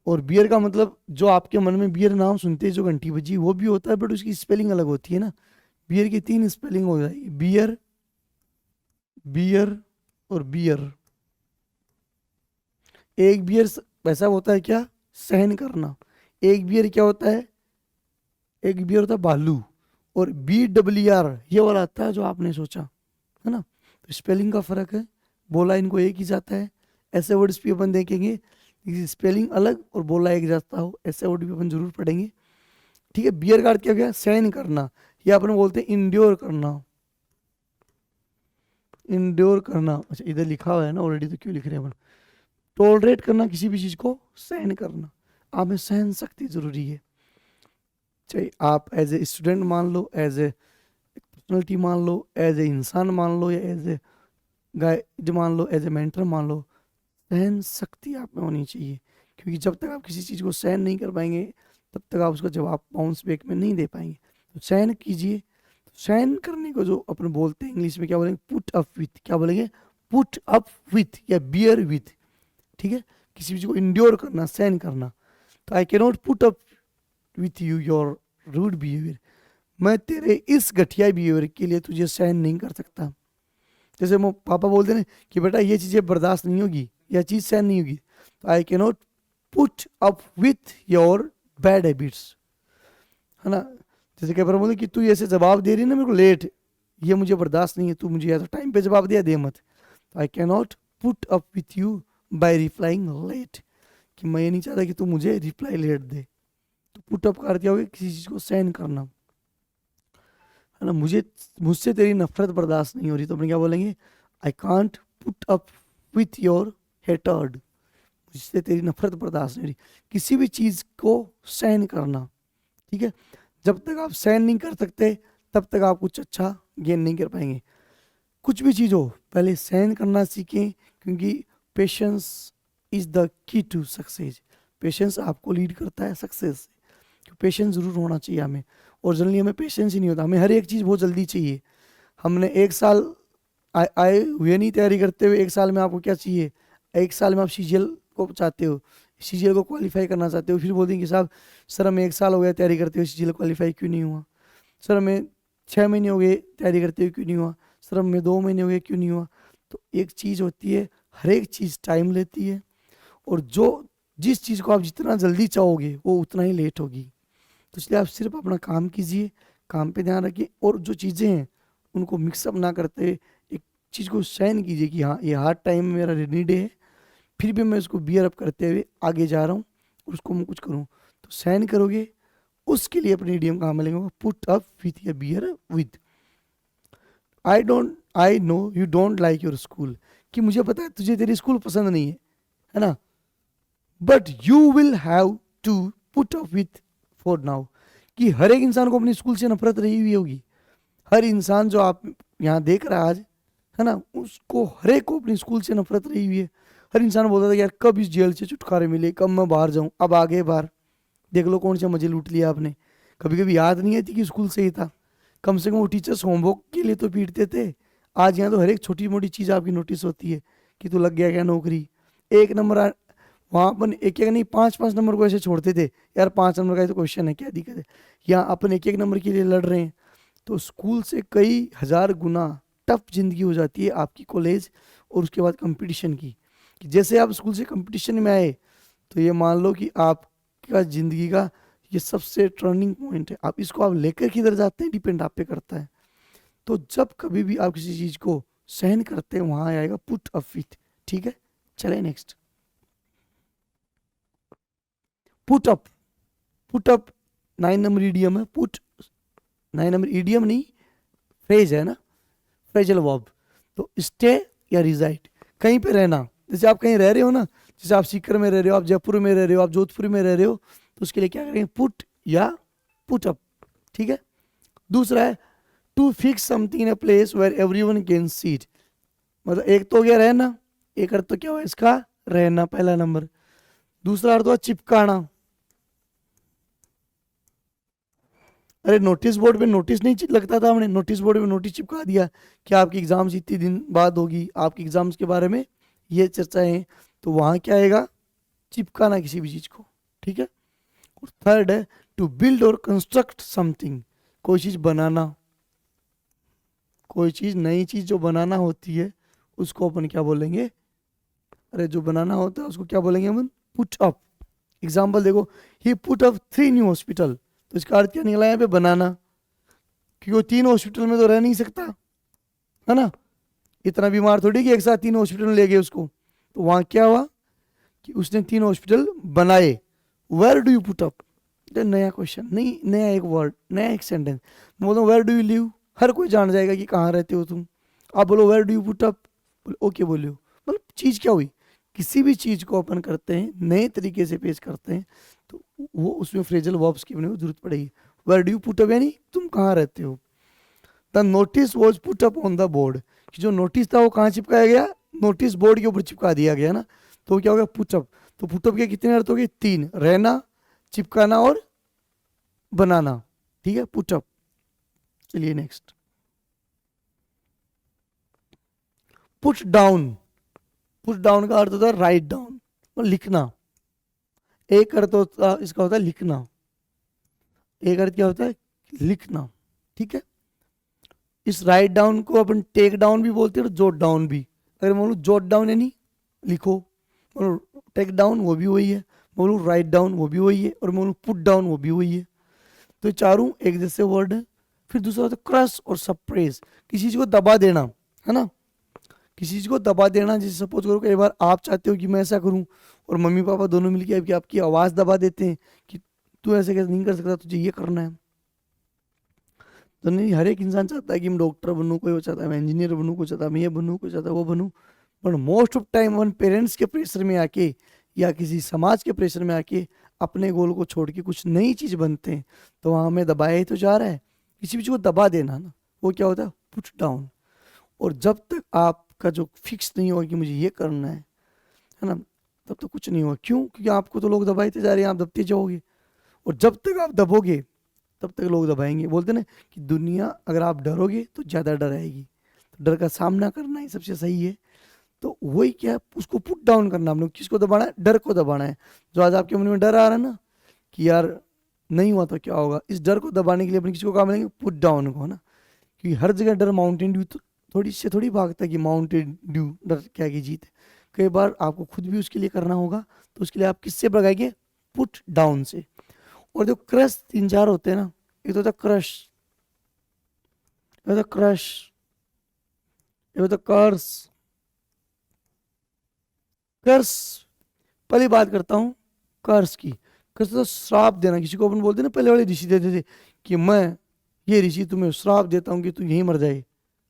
और बियर का मतलब जो आपके मन में बियर नाम सुनते हैं जो घंटी बजी वो भी होता है, बट उसकी स्पेलिंग अलग होती है ना। बियर की 3 स्पेलिंग हो जाएगी, बियर, बियर और बियर। एक बियर वैसा होता है क्या, सहन करना। एक बियर क्या होता है, एक बियर होता है भालू। और BWR ये वाला आता है जो आपने सोचा, है ना। तो स्पेलिंग का फर्क है, बोला इनको एक ही जाता है। ऐसे वर्ड्स भी अपन देखेंगे, स्पेलिंग अलग और बोला एक जाता हो, ऐसे वर्ड भी अपन जरूर पढ़ेंगे। ठीक है, बियर का अर्थ क्या गया, सहन करना, या अपन बोलते हैं इंड्योर करना, इंड्योर करना। अच्छा इधर लिखा हुआ है ना ऑलरेडी, तो क्यों लिख रहे हैं अपन, टॉलरेट करना, किसी भी चीज को सहन करना। आप में सहन शक्ति जरूरी है, चाहे आप एज ए स्टूडेंट मान लो, एज ए पर्सनैलिटी मान लो, एज ए इंसान मान लो, या एज ए गाइड मान लो, एज ए मेंटर मान लो। सहन शक्ति आप में होनी चाहिए, क्योंकि जब तक आप किसी चीज़ को सहन नहीं कर पाएंगे तब तक आप उसका जवाब बाउंस बैक में नहीं दे पाएंगे। तो सहन कीजिए। तो सहन करने को जो अपन बोलते हैं इंग्लिश में क्या बोलेंगे, पुट अप विथ। क्या बोलेंगे, पुट अप विथ या बियर विथ। ठीक है, किसी चीज़ को इंड्योर करना, सहन करना। तो I can not put up with you your rude behaviour. मैं तेरे इस घटिया बिहेवियर के लिए तुझे सहन नहीं कर सकता। जैसे वो पापा बोलते हैं कि बेटा ये चीज़ें बर्दाश्त नहीं होगी, यह चीज़ सहन नहीं होगी, तो I can not put up with your bad habits. है ना, जैसे कई बार बोलते कि तू ऐसे जवाब दे रही है ना मेरे को लेट, ये मुझे बर्दाश्त नहीं है, तू मुझे या तो टाइम पे जवाब दिया दे मत। I can not put up with you by replying late, कि मैं ये नहीं चाहता कि तू मुझे रिप्लाई लेट दे। तो पुट अप का अर्थ क्या होगा, किसी चीज़ को सहन करना। है ना, मुझसे तेरी नफरत बर्दाश्त नहीं हो रही, तो अपन क्या बोलेंगे, I can't put up with your hatred. मुझसे तेरी नफरत बर्दाश्त नहीं हो रही, किसी भी चीज़ को सहन करना। ठीक है, जब तक आप सहन नहीं कर सकते तब तक आप कुछ अच्छा गेन नहीं कर पाएंगे। कुछ भी चीज़ हो पहले सहन करना सीखें, क्योंकि patience is the key to success. Patience आपको लीड करता है सक्सेस से, पेशेंस जरूर होना चाहिए हमें। और जनरली हमें पेशेंस ही नहीं होता, हमें हर एक चीज़ बहुत जल्दी चाहिए। हमने एक साल आए हुए नहीं तैयारी करते हुए, एक साल में आपको क्या चाहिए, एक साल में आप सीजीएल को चाहते हो, सीजीएल को क्वालिफाई करना चाहते हो, फिर बोल देंगे कि साहब सर हमें एक साल हो गया तैयारी करते हुए, सीजीएल क्वालिफाई क्यों नहीं हुआ, सर हमें 6 महीने हो गए तैयारी करते हुए क्यों नहीं हुआ, सर हमें 2 महीने हो गए क्यों नहीं हुआ। तो एक चीज़ होती है, हर एक चीज़ टाइम लेती है, और जिस चीज़ को आप जितना जल्दी चाहोगे वो उतना ही लेट होगी। तो इसलिए आप सिर्फ अपना काम कीजिए, काम पे ध्यान रखिए, और जो चीज़ें हैं उनको मिक्सअप ना करते एक चीज़ को सहन कीजिए कि हाँ ये हार्ड टाइम मेरा रेनी डे है, फिर भी मैं उसको बियर अप करते हुए आगे जा रहा हूँ, उसको मैं कुछ करूँ। तो सहन करोगे, उसके लिए अपने इडियम कहाँ मिलेंगे, पुट अप विथ या beer up with. I know you don't like your school, कि मुझे पता है तुझे तेरी स्कूल पसंद नहीं है ना, but you will have to put up with for now. कि हर एक इंसान को अपनी स्कूल से नफरत रही हुई होगी, हर इंसान जो आप यहाँ देख रहा है आज, है ना, उसको हर एक को अपनी स्कूल से नफरत रही हुई है। हर इंसान बोलता था यार कब इस जेल से छुटकारे मिले, कब मैं बाहर जाऊं, अब आ गए बाहर, देख लो कौन से मजे लूट लिया आपने। कभी कभी याद नहीं आती कि स्कूल से ही था, कम से कम वो टीचर्स होमवर्क के लिए तो पीटते थे। आज यहाँ तो हर एक छोटी मोटी चीज़ आपकी नोटिस होती है कि तू लग गया क्या नौकरी, एक नंबर वहाँ अपन एक एक नहीं 5-5 नंबर को ऐसे छोड़ते थे, यार 5 नंबर का ही तो क्वेश्चन है, क्या दिक्कत है। यहाँ अपन एक एक नंबर के लिए लड़ रहे हैं। तो स्कूल से कई हजार गुना टफ जिंदगी हो जाती है आपकी कॉलेज और उसके बाद कंपटीशन की। कि जैसे आप स्कूल से कंपटीशन में आए, तो ये मान लो कि आपका ज़िंदगी का ये सबसे टर्निंग पॉइंट है। आप इसको आप लेकर किधर जाते हैं डिपेंड आप पे करता है। तो जब कभी भी आप किसी चीज़ को सहन करते हैं, वहाँ आएगा पुट अप विथ। ठीक है, चले next. Put up, put up 9 number idiom है। पुट 9 नंबर ईडियम नहीं, फ्रेज है ना, फ्रेजल वर्ब। तो स्टे या रिजाइड, कहीं पे रहना। जैसे आप कहीं रह रहे हो ना, जैसे आप सीकर में रह रहे हो, आप जयपुर में रह रहे हो, आप जोधपुर में रह रहे हो, तो उसके लिए क्या करेंगे, पुट या पुट अप। ठीक है। दूसरा है to fix something in a place where everyone can see it. मतलब एक तो हो गया रहना, एक अर्थ तो क्या हुआ इसका, रहना, पहला नंबर। दूसरा अर्थ हुआ चिपकाना। अरे नोटिस बोर्ड पे नोटिस नहीं लगता था, हमने नोटिस बोर्ड पे नोटिस चिपका दिया कि आपकी एग्जाम्स इतनी दिन बाद होगी, आपकी एग्जाम्स के बारे में ये चर्चाएं हैं। तो वहाँ क्या आएगा, चिपकाना किसी भी चीज़ को। ठीक है। और थर्ड है टू बिल्ड और कंस्ट्रक्ट समथिंग, कोई चीज़ बनाना, कोई चीज़ नई चीज़ जो बनाना होती है उसको अपन क्या बोलेंगे, अरे जो बनाना होता है उसको क्या बोलेंगे अपन, पुट अप। एग्जाम्पल देखो, ही पुट अप 3 न्यू हॉस्पिटल, तो इसका अर्थ क्या निकला यहाँ पे, बनाना। क्योंकि वो 3 हॉस्पिटल में तो रह नहीं सकता, है ना, इतना बीमार थोड़ी कि एक साथ 3 हॉस्पिटल में ले गए उसको। तो वहाँ क्या हुआ कि उसने 3 हॉस्पिटल बनाए। Where do you put up, नया क्वेश्चन नहीं, नया एक वर्ड, नया एक सेंटेंस। मैं बोलता हूँ वेयर डू यू लिव, हर कोई जान जाएगा कि कहाँ रहते हो तुम। आप बोलो where do you put up, okay बोलियो, मतलब चीज़ क्या हुई, किसी भी चीज़ को अपन करते हैं नए तरीके से पेश करते हैं, तो वो उसमें फ्रेजल वर्ब्स की बनने की जरूरत पड़ेगी। Where do you put up यानी तुम कहाँ रहते हो। The notice was put up on the board, जो नोटिस था वो कहाँ चिपकाया गया, नोटिस बोर्ड के ऊपर चिपका दिया गया ना। तो क्या हो गया, पुटअप। तो पुटअप के कितने अर्थ हो गए, 3, रहना, चिपकाना और बनाना। ठीक है, पुटअप। चलिए next, put down. Put down का अर्थ होता है राइट डाउन, और लिखना। एक अर्थ होता इसका होता है लिखना, एक अर्थ क्या होता है, लिखना। ठीक है। इस राइट डाउन को अपन टेक डाउन भी बोलते हैं और जोट डाउन भी। अगर बोलूँ जोट डाउन यानी लिखो, बोलो टेक डाउन वो भी वही है, बोलूँ राइट डाउन वो भी वही है, और बोलूँ पुट डाउन वो भी वही है। तो चारों एक जैसे वर्ड है। फिर दूसरा होता है क्रश और सप्रेस, किसी चीज़ को दबा देना, है ना, किसी चीज़ को दबा देना। जैसे सपोज करो कई बार आप चाहते हो कि मैं ऐसा करूं, और मम्मी पापा दोनों मिलकर आपकी आवाज़ दबा देते हैं कि तू ऐसे कैसे नहीं कर सकता, तुझे ये करना है। तो नहीं, हर एक इंसान चाहता है कि मैं डॉक्टर बनूं, कोई चाहता है मैं इंजीनियर बनूं, कोई चाहता है मैं ये बनूं, कोई चाहता है वो बनूं। But most of time one parents के प्रेशर में आके या किसी समाज के प्रेशर में आके अपने गोल को छोड़ के कुछ नई चीज़ बनते हैं। तो वहाँ हमें दबाया ही तो जा रहा है। किसी भी चीज़ को दबा देना ना, वो क्या होता है, पुट डाउन। और जब तक आपका जो फिक्स नहीं होगा कि मुझे ये करना है ना, तब तक कुछ नहीं होगा। क्यों, क्योंकि आपको तो लोग दबाते जा रहे हैं, आप दबते जाओगे। और जब तक आप दबोगे तब तक लोग दबाएंगे। बोलते ना कि दुनिया अगर आप डरोगे तो ज़्यादा डर आएगी, तो डर का सामना करना ही सबसे सही है। तो वही क्या है, उसको पुट डाउन करना। हमने किसको दबाना है? डर को दबाना है। जो आज आपके मन में डर आ रहा है ना कि यार नहीं हुआ तो क्या होगा, इस डर को दबाने के लिए अपन किसको काम लेंगे? पुट डाउन को, है ना। क्योंकि हर जगह डर, माउंटेन ड्यू तो थोड़ी से थोड़ी भागता है कि माउंटेन ड्यू डर क्या की जीत है। कई बार आपको खुद भी उसके लिए करना होगा, तो उसके लिए आप किससे भगाएंगे? पुट डाउन से। और जो क्रश 3-4 होते हैं ना, एक तो होता है क्रश, एक होता है क्रश, एक होता है कर्स। कर्स, पहली बात करता हूँ कर्स की। कर्स तो श्राप देना। किसी को अपन बोलते ना, पहले वाले ऋषि देते थे कि मैं ये ऋषि तुम्हें श्राप देता हूँ कि तू यहीं मर जाए,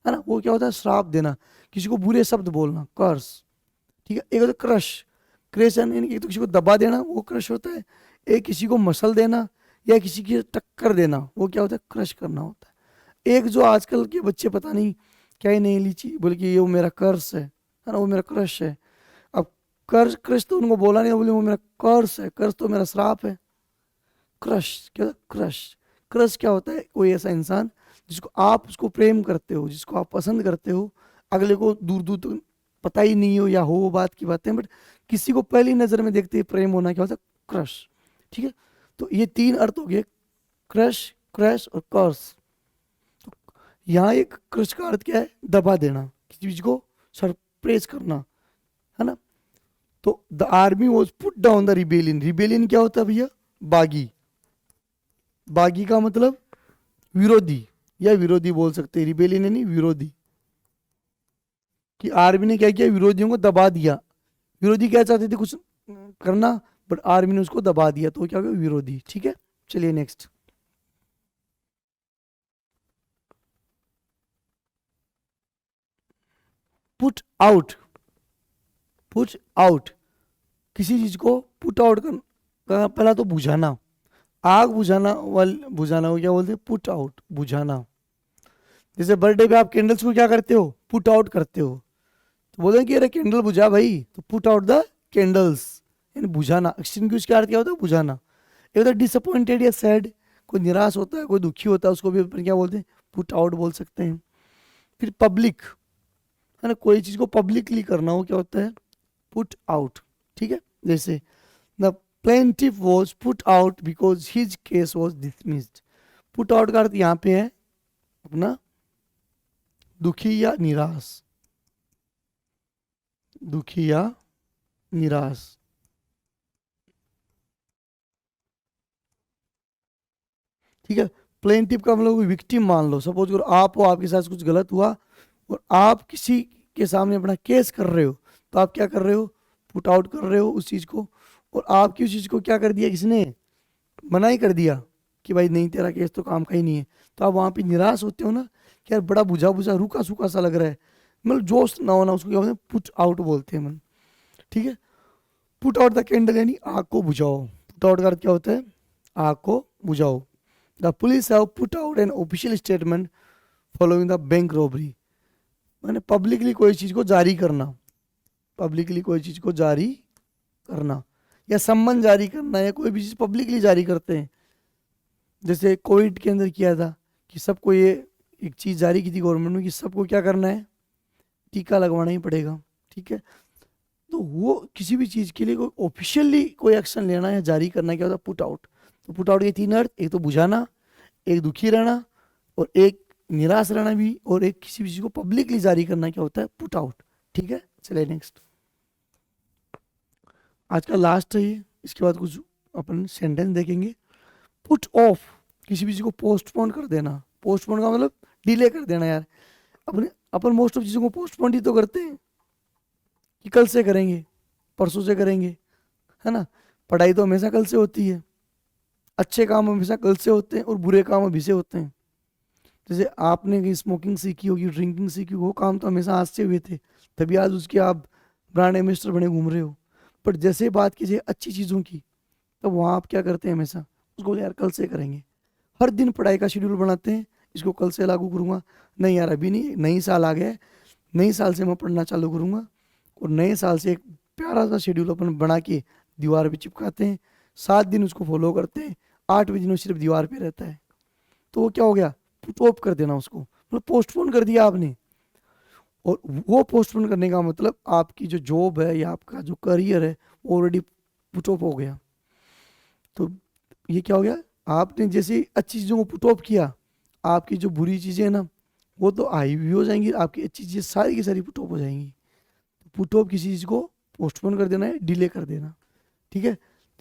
है ना। वो क्या होता है? श्राप देना, किसी को बुरे शब्द बोलना, कर्स। ठीक है। एक होता है क्रश। क्रश यानी एक तो किसी को दबा देना, वो क्रश होता है। एक किसी को मसल देना या किसी की टक्कर देना, वो क्या होता है? क्रश करना होता है। एक जो आजकल के बच्चे पता नहीं क्या ही नहीं लीची बोले कि ये वो मेरा कर्स है ना, वो मेरा क्रश है। अब कर्ज क्रश तो उनको बोला नहीं, बोले वो मेरा कर्स है, कर्ज तो मेरा श्राप है। क्रश क्या होता है? क्रश। क्रश क्या होता है? कोई ऐसा इंसान जिसको आप उसको प्रेम करते हो, जिसको आप पसंद करते हो, अगले को दूर दूर तक पता ही नहीं हो या हो बात की बातें, बट किसी को पहली नजर में देखते ही प्रेम होना क्या होता है? क्रश। ठीक है। तो ये 3 अर्थ हो गए, क्रश, क्रैश और कर्स। तो यहाँ एक क्रश का अर्थ क्या है? दबा देना, किसी चीज को सरप्रेस करना, है ना। तो the army was put down the rebellion. Rebellion क्या होता है भैया? बागी। बागी का मतलब विरोधी, या विरोधी बोल सकते हैं। रिबेलियन यानी विरोधी। कि आर्मी ने क्या किया? विरोधियों को दबा दिया। विरोधी क्या चाहते थे? कुछ करना, बट आर्मी ने उसको दबा दिया, तो क्या हो गया? विरोधी। ठीक है। चलिए next. Put out. Put out, किसी चीज को पुट आउट करना, पहला तो बुझाना। आग बुझाना वाल बुझाना को क्या बोलते हैं? पुट आउट, बुझाना। जैसे बर्थडे पे आप कैंडल्स को क्या करते हो? पुट आउट करते हो। तो बोले कि अरे कैंडल बुझा भाई, तो पुट आउट द कैंडल्स, यानी बुझाना। एक्सटिंग्विश का अर्थ क्या होता है? बुझाना। एक होता है डिसअपॉइंटेड या सैड, कोई निराश होता है, कोई दुखी होता है, उसको भी अपन क्या बोलते हैं? पुट आउट बोल सकते हैं। फिर पब्लिक, है ना, कोई चीज को पब्लिकली करना हो क्या होता है? Put out. ठीक है। जैसे the plaintiff was put out because his case was dismissed. Put out का अर्थ यहाँ पे है अपना दुखी या निराश, दुखी या निराश। ठीक है। प्लेंटिव का मतलब विक्टिम मान लो। सपोज करो आप हो, आपके साथ कुछ गलत हुआ और आप किसी के सामने अपना केस कर रहे हो, तो आप क्या कर रहे हो? पुट आउट कर रहे हो उस चीज को। और आपकी उस चीज को क्या कर दिया? किसने मना ही कर दिया कि भाई नहीं, तेरा केस तो काम का ही नहीं है। तो आप वहां पे निराश होते हो ना कि यार बड़ा बुझा बुझा रूखा सूखा सा लग रहा है, मतलब जोश ना होना, उसको क्या बोलते हैं? पुट आउट बोलते हैं मन। ठीक है। पुट आउट द कैंडल यानी आग को बुझाओ। पुट आउट का अर्थ क्या होता है? आग को बुझाओ। The police have put out an official statement following the bank robbery. मैंने पब्लिकली कोई चीज को जारी करना, पब्लिकली कोई चीज को जारी करना या सम्मन जारी करना, या कोई भी चीज पब्लिकली जारी करते हैं। जैसे कोविड के अंदर किया था कि सबको ये एक चीज जारी की थी गवर्नमेंट ने कि सबको क्या करना है? टीका लगवाना ही पड़ेगा। ठीक है। तो वो किसी भी चीज के लिए कोई ऑफिशियली कोई एक्शन लेना या जारी करना क्या होता है? Put out. तो पुट आउट के 3 अर्थ, एक तो बुझाना, एक दुखी रहना, और एक निराश रहना भी, और एक किसी भी चीज को पब्लिकली जारी करना क्या होता है? Put out. ठीक है। चलिए नेक्स्ट। आज का लास्ट है ये, इसके बाद कुछ अपन सेंटेंस देखेंगे। पुट ऑफ, किसी भी चीज को पोस्टपोन कर देना। पोस्टपोन का मतलब डिले कर देना। यार अपने अपन मोस्ट ऑफ चीजों को पोस्टपोन ही तो करते हैं कि कल से करेंगे, परसों से करेंगे, है ना। पढ़ाई तो हमेशा कल से होती है, अच्छे काम हमेशा कल से होते हैं और बुरे काम अभी से होते हैं। जैसे आपने कहीं स्मोकिंग सीखी होगी, ड्रिंकिंग सीखी होगी, वो काम तो हमेशा आज से हुए थे, तभी आज उसके आप ब्रांड एम्बेसडर बने घूम रहे हो। बट जैसे बात कीजिए अच्छी चीज़ों की, तब वहाँ आप क्या करते हैं? हमेशा उसको बोले यार कल से करेंगे। हर दिन पढ़ाई का शेड्यूल बनाते हैं, इसको कल से लागू करूँगा, नहीं यार अभी नहीं, नई साल आ गया है, नई साल से मैं पढ़ना चालू करूँगा। और नए साल से एक प्यारा सा शेड्यूल अपन बना के दीवार पे चिपकाते हैं, 7 दिन उसको फॉलो करते हैं, 8वें दिन वो सिर्फ दीवार पे रहता है। तो वो क्या हो गया, पुट ऑफ कर देना उसको, मतलब पोस्टपोन कर दिया आपने। और वो पोस्टपोन करने का मतलब आपकी जो जॉब है या आपका जो करियर है वो ऑलरेडी पुट ऑफ हो गया। तो ये क्या हो गया, आपने जैसे अच्छी चीज़ों को पुट ऑफ किया, आपकी जो बुरी चीज़ें हैं ना वो तो आई भी हो जाएंगी, आपकी अच्छी चीज़ें सारी की सारी पुट ऑफ हो जाएंगी। पुट ऑफ किसी चीज़ को पोस्टपोन कर देना है, डिले कर देना, ठीक है।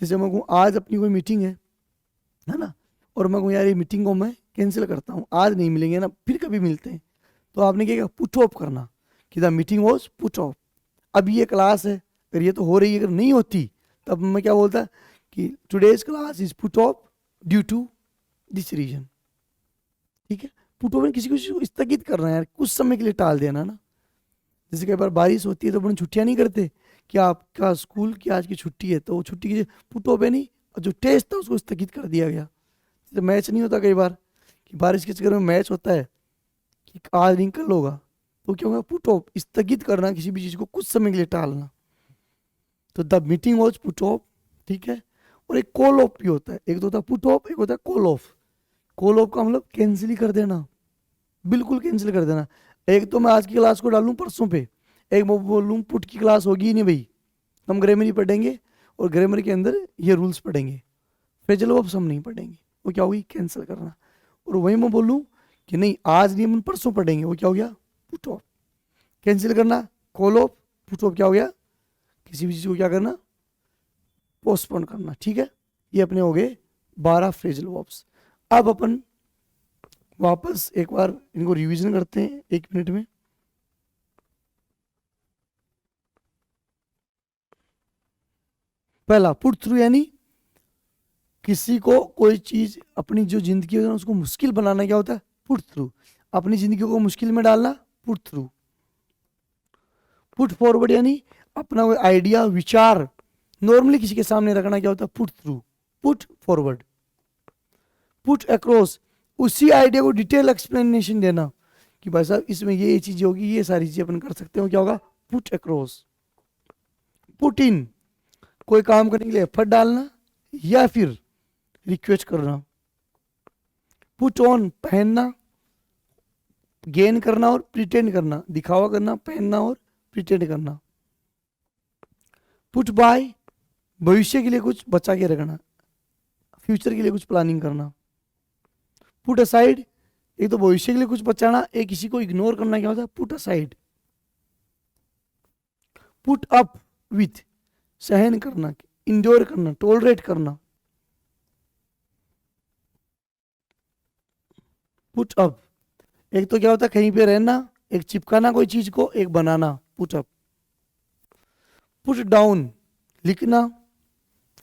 जैसे मैं कहूँ आज अपनी कोई मीटिंग है ना, और मैं कहूँ यार ये मीटिंग को मैं कैंसिल करता हूँ, आज नहीं मिलेंगे ना, फिर कभी मिलते हैं, तो आपने क्या किया, पुट ऑफ करना कि the meeting was put off. अब ये क्लास है, अगर ये तो हो रही है, अगर नहीं होती तब मैं क्या बोलता कि today's class is put off due to this reason, ठीक है। पुट ऑफ किसी को स्थगित करना है यार, कुछ समय के लिए टाल देना ना। जैसे कई बार बारिश होती है तो अपन छुट्टियां नहीं करते कि आपका स्कूल की आज की छुट्टी है, तो वो छुट्टी की पुट ऑफ है नहीं, और जो टेस्ट था उसको स्थगित कर दिया गया। जैसे मैच नहीं होता कई बार कि बारिश के चक्कर में मैच होता है कि आज नहीं कल होगा, तो क्या होगा, पुट ऑफ, स्थगित करना किसी भी चीज़ को, कुछ समय के लिए टालना। तो the meeting was put off, ठीक है। और एक कॉल ऑफ भी होता है, एक तो होता है पुट ऑफ, एक होता है कॉल ऑफ। कॉल ऑफ का मतलब कैंसिल ही कर देना, बिल्कुल कैंसिल कर देना। एक तो मैं आज की क्लास को डालूं परसों पे, एक मैं बोलूँ पुट की क्लास होगी ही नहीं भाई, हम ग्रामर ही पढ़ेंगे, और ग्रामर के अंदर ये रूल्स पढ़ेंगे, फ्रेजल वर्ब्स हम नहीं पढ़ेंगे, वो क्या होगी, कैंसिल करना। और वही मैं बोलूँ कि नहीं आज नहीं हम परसों पढ़ेंगे, वो क्या हो गया, पुट ऑफ। कैंसिल करना कॉल ऑफ, पुट ऑफ क्या हो गया, किसी भी चीज़ को क्या करना, पोस्टपोन करना, ठीक है। ये अपने हो गए 12 फ्रेजल वर्ब्स। अब अपन वापस एक बार इनको रिवीजन करते हैं 1 मिनट में। पहला पुट थ्रू, यानी किसी को कोई चीज अपनी जो जिंदगी है उसको मुश्किल बनाना, क्या होता है, पुट थ्रू। अपनी जिंदगी को मुश्किल में डालना, पुट थ्रू। पुट फॉरवर्ड, यानी अपना कोई आइडिया विचार नॉर्मली किसी के सामने रखना, क्या होता है, put through, put forward. Put across, उसी आइडिया को डिटेल एक्सप्लेनेशन देना कि भाई साहब इसमें ये चीज होगी, ये सारी चीजें अपन कर सकते हो, क्या होगा, पुट अक्रॉस। पुट इन, कोई काम करने के लिए एफर्ट डालना या फिर रिक्वेस्ट करना। पुट ऑन, पहनना, गेन करना और प्रिटेंड करना, दिखावा करना, पहनना और प्रिटेंड करना। पुट बाय, भविष्य के लिए कुछ बचा के रखना, फ्यूचर के लिए कुछ प्लानिंग करना। पुट असाइड, एक तो भविष्य के लिए कुछ बचाना, एक किसी को इग्नोर करना, क्या होता है, put aside. Put up with, सहन करना, इंडोर करना, टॉलरेट करना। पुट अप, एक तो क्या होता है कहीं पे रहना, एक चिपकाना कोई चीज को, एक बनाना, पुट अप। पुट डाउन, लिखना,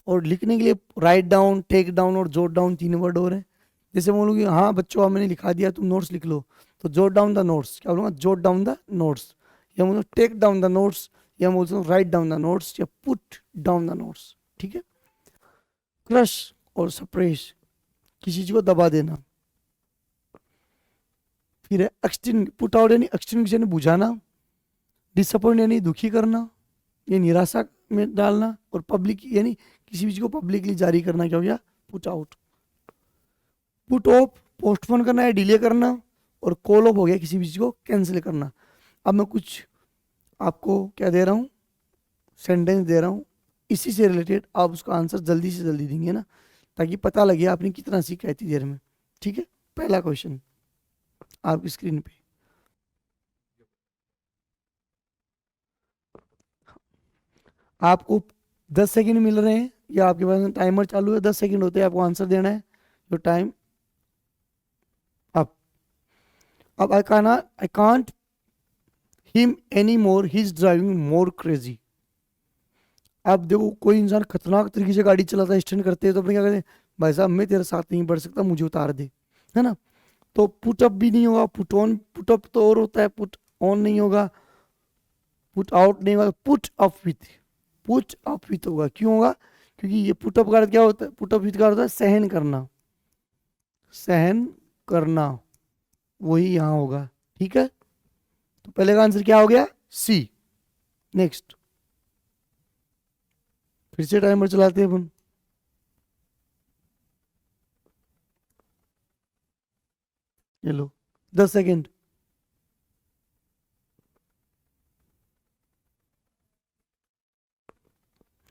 और लिखने के लिए राइट डाउन, टेक डाउन और जोट डाउन, 3 वर्ड और हैं। जैसे बोलूँगी हाँ बच्चों अब मैंने लिखा दिया तुम नोट्स लिख लो, तो जोट डाउन द नोट्स, क्या बोलूँगा, जोट डाउन द नोट्स, या बोलूँ टेक डाउन द नोट्स, या बोलता हूँ राइट डाउन द नोट्स, या पुट डाउन द नोट्स, ठीक है। क्रश और सप्रेस, किसी चीज को दबा देना। फिर है एक्सटिंग, पुट आउट यानी एक्सटिंग्विश यानी बुझाना। डिसअपॉइंट यानी दुखी करना, ये निराशा में डालना। और पब्लिक यानी किसी चीज को पब्लिकली जारी करना, क्या हो गया, put out. Put off, postpone करना है, डिले करना। और कॉल ऑफ हो गया किसी भी चीज को कैंसिल करना। अब मैं कुछ आपको क्या दे रहा हूँ, सेंटेंस दे रहा हूँ, इसी से रिलेटेड आप उसका आंसर जल्दी से जल्दी देंगे ना, ताकि पता लगे आपने कितना सीखा है इतनी देर में, ठीक है। पहला क्वेश्चन आपकी स्क्रीन पे, आपको 10 सेकंड मिल रहे हैं, या आपके पास टाइमर चालू है, 10 सेकंड होते हैं, आपको आंसर देना है। Your time up. अब I can't him any more, he is driving more crazy. अब देखो कोई इंसान खतरनाक तरीके से गाड़ी चलाता है, स्टंट करते हैं, तो अपने क्या कहते हैं, भाई साहब मैं तेरे साथ नहीं बढ़ सकता, मुझे उतार दे, है ना। तो पुट अप भी नहीं होगा, पुट ऑन, पुट अप तो और होता है, पुट ऑन नहीं होगा, पुट आउट नहीं होगा, put up with, put up with होगा। क्यों होगा, क्योंकि ये पुट अप का अर्थ क्या होता है, पुट अप विथ का अर्थ होता है सहन करना, सहन करना, वही यहाँ होगा, ठीक है। तो पहले का आंसर क्या हो गया, सी। नेक्स्ट, फिर से टाइमर चलाते हैं अपन। ये लो 10 सेकेंड।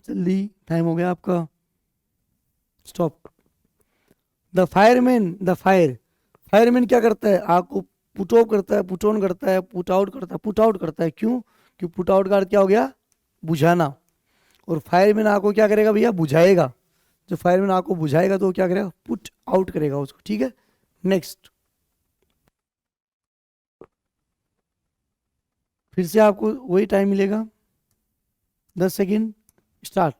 जल्दी, टाइम हो गया आपका, स्टॉप। फायरमैन क्या करता है, आग को पुट ऑफ करता है, पुट ऑन करता है, पुट आउट करता है, पुट आउट करता है। क्यों? क्यों पुट आउट का अर्थ क्या हो गया, बुझाना। और फायरमैन आग को क्या करेगा भैया, बुझाएगा। जो फायरमैन आग को बुझाएगा तो वो क्या करेगा, पुट आउट करेगा उसको। ठीक है, नेक्स्ट। फिर से आपको वही टाइम मिलेगा, 10 सेकेंड, स्टार्ट।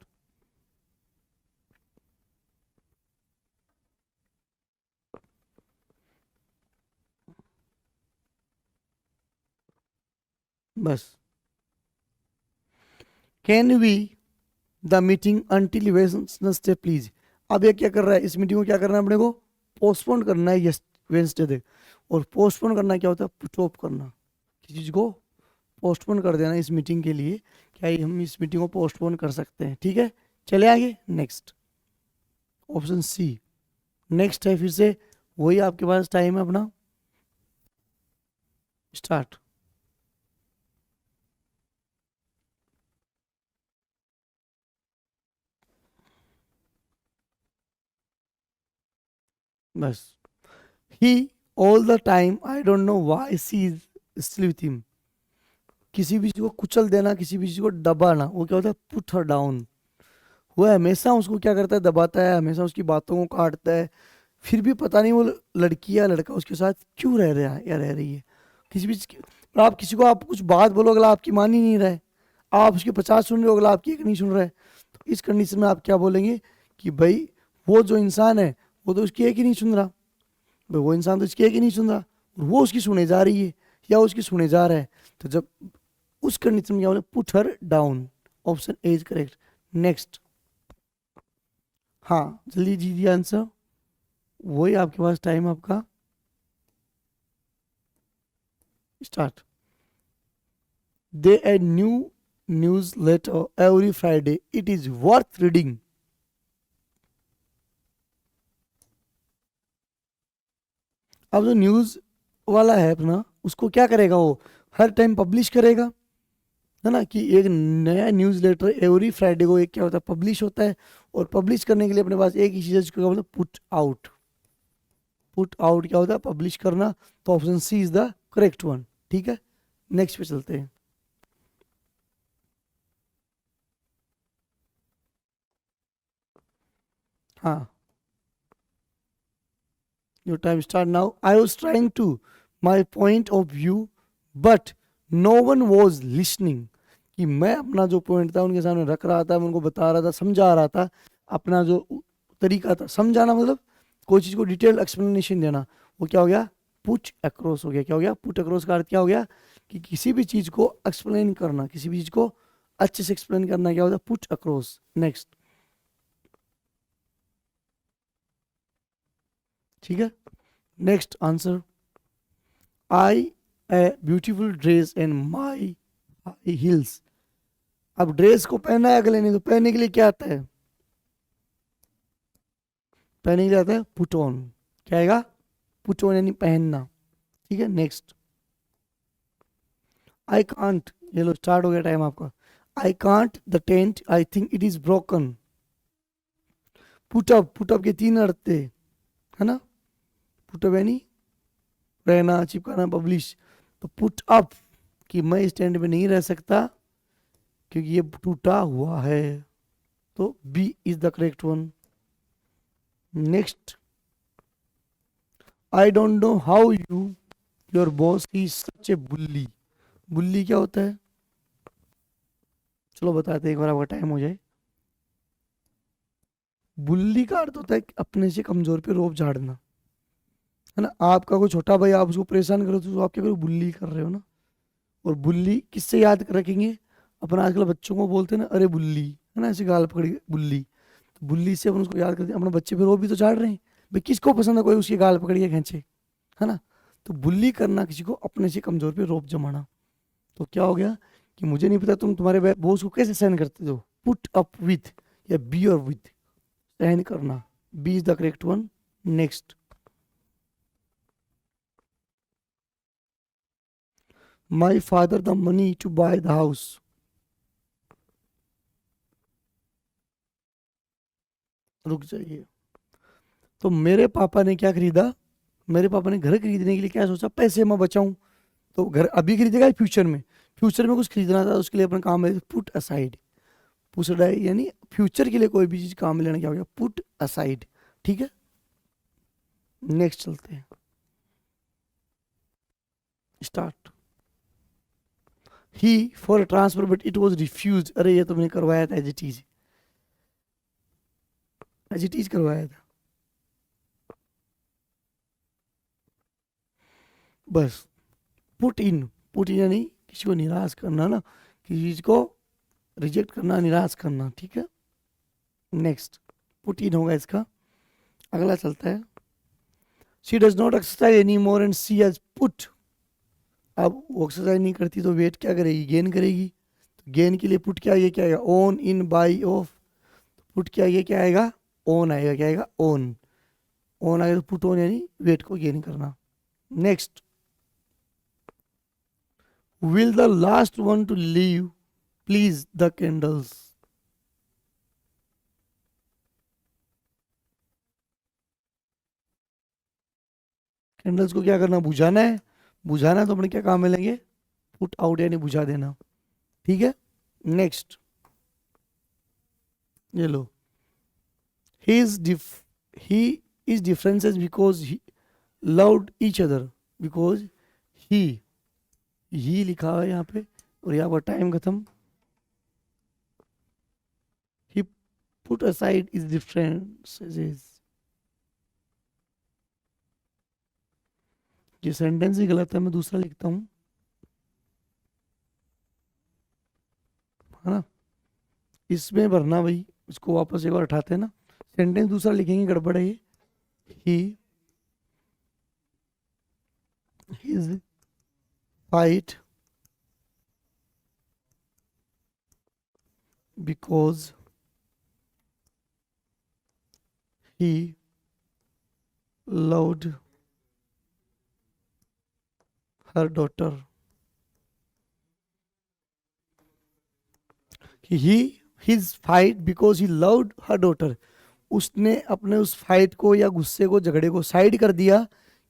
बस। Can we the meeting until Wednesday please. अब ये क्या कर रहा है, इस मीटिंग को क्या करना है अपने को, पोस्टपोन करना है यस वेडनेसडे तक। और पोस्टपोन करना क्या होता है, पुट ऑफ करना, किसी चीज को पोस्टपोन कर देना इस मीटिंग के लिए। क्या हम इस मीटिंग को पोस्टपोन कर सकते हैं? ठीक है, चले आगे, नेक्स्ट। ऑप्शन सी नेक्स्ट है। फिर से वही आपके पास टाइम है अपना, स्टार्ट। बस। He all the time I don't know why she is still with him. किसी भी चीज को कुचल देना, किसी भी चीज को दबाना, वो क्या होता है, पुट हर डाउन। वो हमेशा उसको क्या करता है, दबाता है, हमेशा उसकी बातों को काटता है। फिर भी पता नहीं वो लड़की या लड़का उसके साथ क्यों रह रहा है या रह रही है। किसी भी पर आप किसी को आप कुछ बात बोलो, अगला आपकी मान ही नहीं रहे, आप उसकी 50 सुन रहे हो, अगला आपकी एक नहीं सुन रहा है, तो इस कंडीशन में आप क्या बोलेंगे कि भाई वो जो इंसान है वो तो उसकी एक ही नहीं सुन रहा, भाई वो इंसान तो उसकी एक ही नहीं सुन रहा, और वो उसकी सुने जा रही है या उसकी सुने जा रहा है। तो जब उस कंडीशन में क्या बोले, put her down. Option A is correct, next. हाँ, जल्दी दीजिए आंसर, वही आपके पास टाइम आपका, start. They a new newsletter every Friday, it is worth reading. अब जो न्यूज वाला है अपना, उसको क्या करेगा, वो हर टाइम पब्लिश करेगा, है ना, कि एक नया न्यूज लेटर एवरी फ्राइडे को एक क्या होता है, पब्लिश होता है। और पब्लिश करने के लिए अपने पास एक ही चीज है, जिसको क्या बोलते हैं, पुट आउट। पुट आउट क्या होता है, पब्लिश करना। तो option C is the correct one. ठीक है, नेक्स्ट पे चलते हैं। हाँ, your time start now. I was trying to my point of view but no one was listening. कि मैं अपना जो पॉइंट था उनके सामने रख रहा था, मैं उनको बता रहा था, समझा रहा था, अपना जो तरीका था समझाना, मतलब कोई चीज़ को डिटेल एक्सप्लेनेशन देना, वो क्या हो गया, पुट अक्रॉस हो गया। क्या हो गया, पुट अक्रॉस का अर्थ क्या हो गया, कि किसी भी चीज़ को एक्सप्लेन करना, किसी भी चीज़ को अच्छे से एक्सप्लेन करना, क्या होता है, पुट अक्रॉस। नेक्स्ट। ठीक है, next answer. I a beautiful dress and my high heels. अब ड्रेस को पहना है अगले ने, तो पहनने के लिए क्या आता है, पहनने के लिए आता है पुट ऑन। क्या आएगा, पुट ऑन यानी पहनना। ठीक है, नेक्स्ट। आई कांट, ये लो स्टार्ट हो गया टाइम आपका। I can't the tent, I think it is broken. Put up, put up के 3 अर्थ थे, है ना। पुटअप यानी रहना, चिपकाना, पब्लिश। तो पुट अप कि मैं इस टेंट में नहीं रह सकता क्योंकि ये टूटा हुआ है। तो B is the correct one. Next. I don't know how you your boss is such a bully. Bully क्या होता है, चलो बताते हैं, एक बार आपका टाइम हो जाए। बुल्ली का अर्थ होता है कि अपने से कमजोर पे रोब झाड़ना, है ना। आपका कोई छोटा भाई, आप उसको परेशान करो तो आप क्या करो, बुल्ली कर रहे हो ना। और बुल्ली किससे याद रखेंगे, अपन आजकल बच्चों को बोलते हैं ना, अरे बुल्ली, है ना, ऐसे गाल पकड़ के बुल्ली। तो बुल्ली से अपन उसको याद करते हैं, अपने बच्चे पे रोब भी तो झाड़ रहे हैं। भाई किसको पसंद है कोई उसकी गाल पकड़ के खींचे, है ना। तो बुल्ली करना, किसी को अपने से कमजोर पे रोब जमाना। तो क्या हो गया कि मुझे नहीं पता तुम तुम्हारे बॉस को कैसे सहन करते हो, पुट अप विथ या बियर विथ, सहन करना। B is the correct one. Next. My father the money to buy the house. रुक जाइए। तो मेरे पापा ने क्या खरीदा? मेरे पापा ने घर खरीदने के लिए क्या सोचा? पैसे मैं बचाऊं। तो घर अभी खरीदेगा या फ्यूचर में? फ्यूचर में कुछ खरीदना था, उसके लिए अपना काम है पुट असाइड। पुट असाइड यानी फ्यूचर के लिए कोई भी चीज काम में लेना क्या हो गया? Put aside. ठीक है, नेक्स्ट चलते हैं। Start. He for transfer but it was refuse. अरे ये तुमने करवाया था, एज इट इज करवाया था। बस। पुट इन यानी किसी को निराश करना ना, किसी चीज को रिजेक्ट करना, निराश करना। ठीक है, नेक्स्ट पुट इन होगा इसका। अगला चलता है। She does not exercise any more and she has put. अब वो एक्सरसाइज नहीं करती तो वेट क्या करेगी? गेन करेगी। तो गेन के लिए पुट क्या, ये क्या आएगा? Own in by of. Put क्या, ये क्या आएगा? ओन आएगा। क्या आएगा? ओन। ओन आएगा तो पुट ऑन यानी वेट को गेन करना। Next. Will the last one two leave please the candles. Candles को क्या करना? बुझाना है। बुझाना है तो अपने क्या काम में लेंगे? पुट आउट यानी बुझा देना। ठीक है, नेक्स्ट। ये लो। He is he is differences because he loved each other, because he लिखा है यहाँ पे और यहाँ पर टाइम खत्म। he put aside his differences। ये सेंटेंस ही गलत है, मैं दूसरा लिखता हूँ, है ना? इसमें भरना भाई, इसको वापस एक बार उठाते हैं ना, सेंटेंस दूसरा लिखेंगे, गड़बड़ है ये। ही his fight because he loved her daughter। He his fight because he loved her daughter. उसने अपने उस फाइट को या गुस्से को, झगड़े को साइड कर दिया।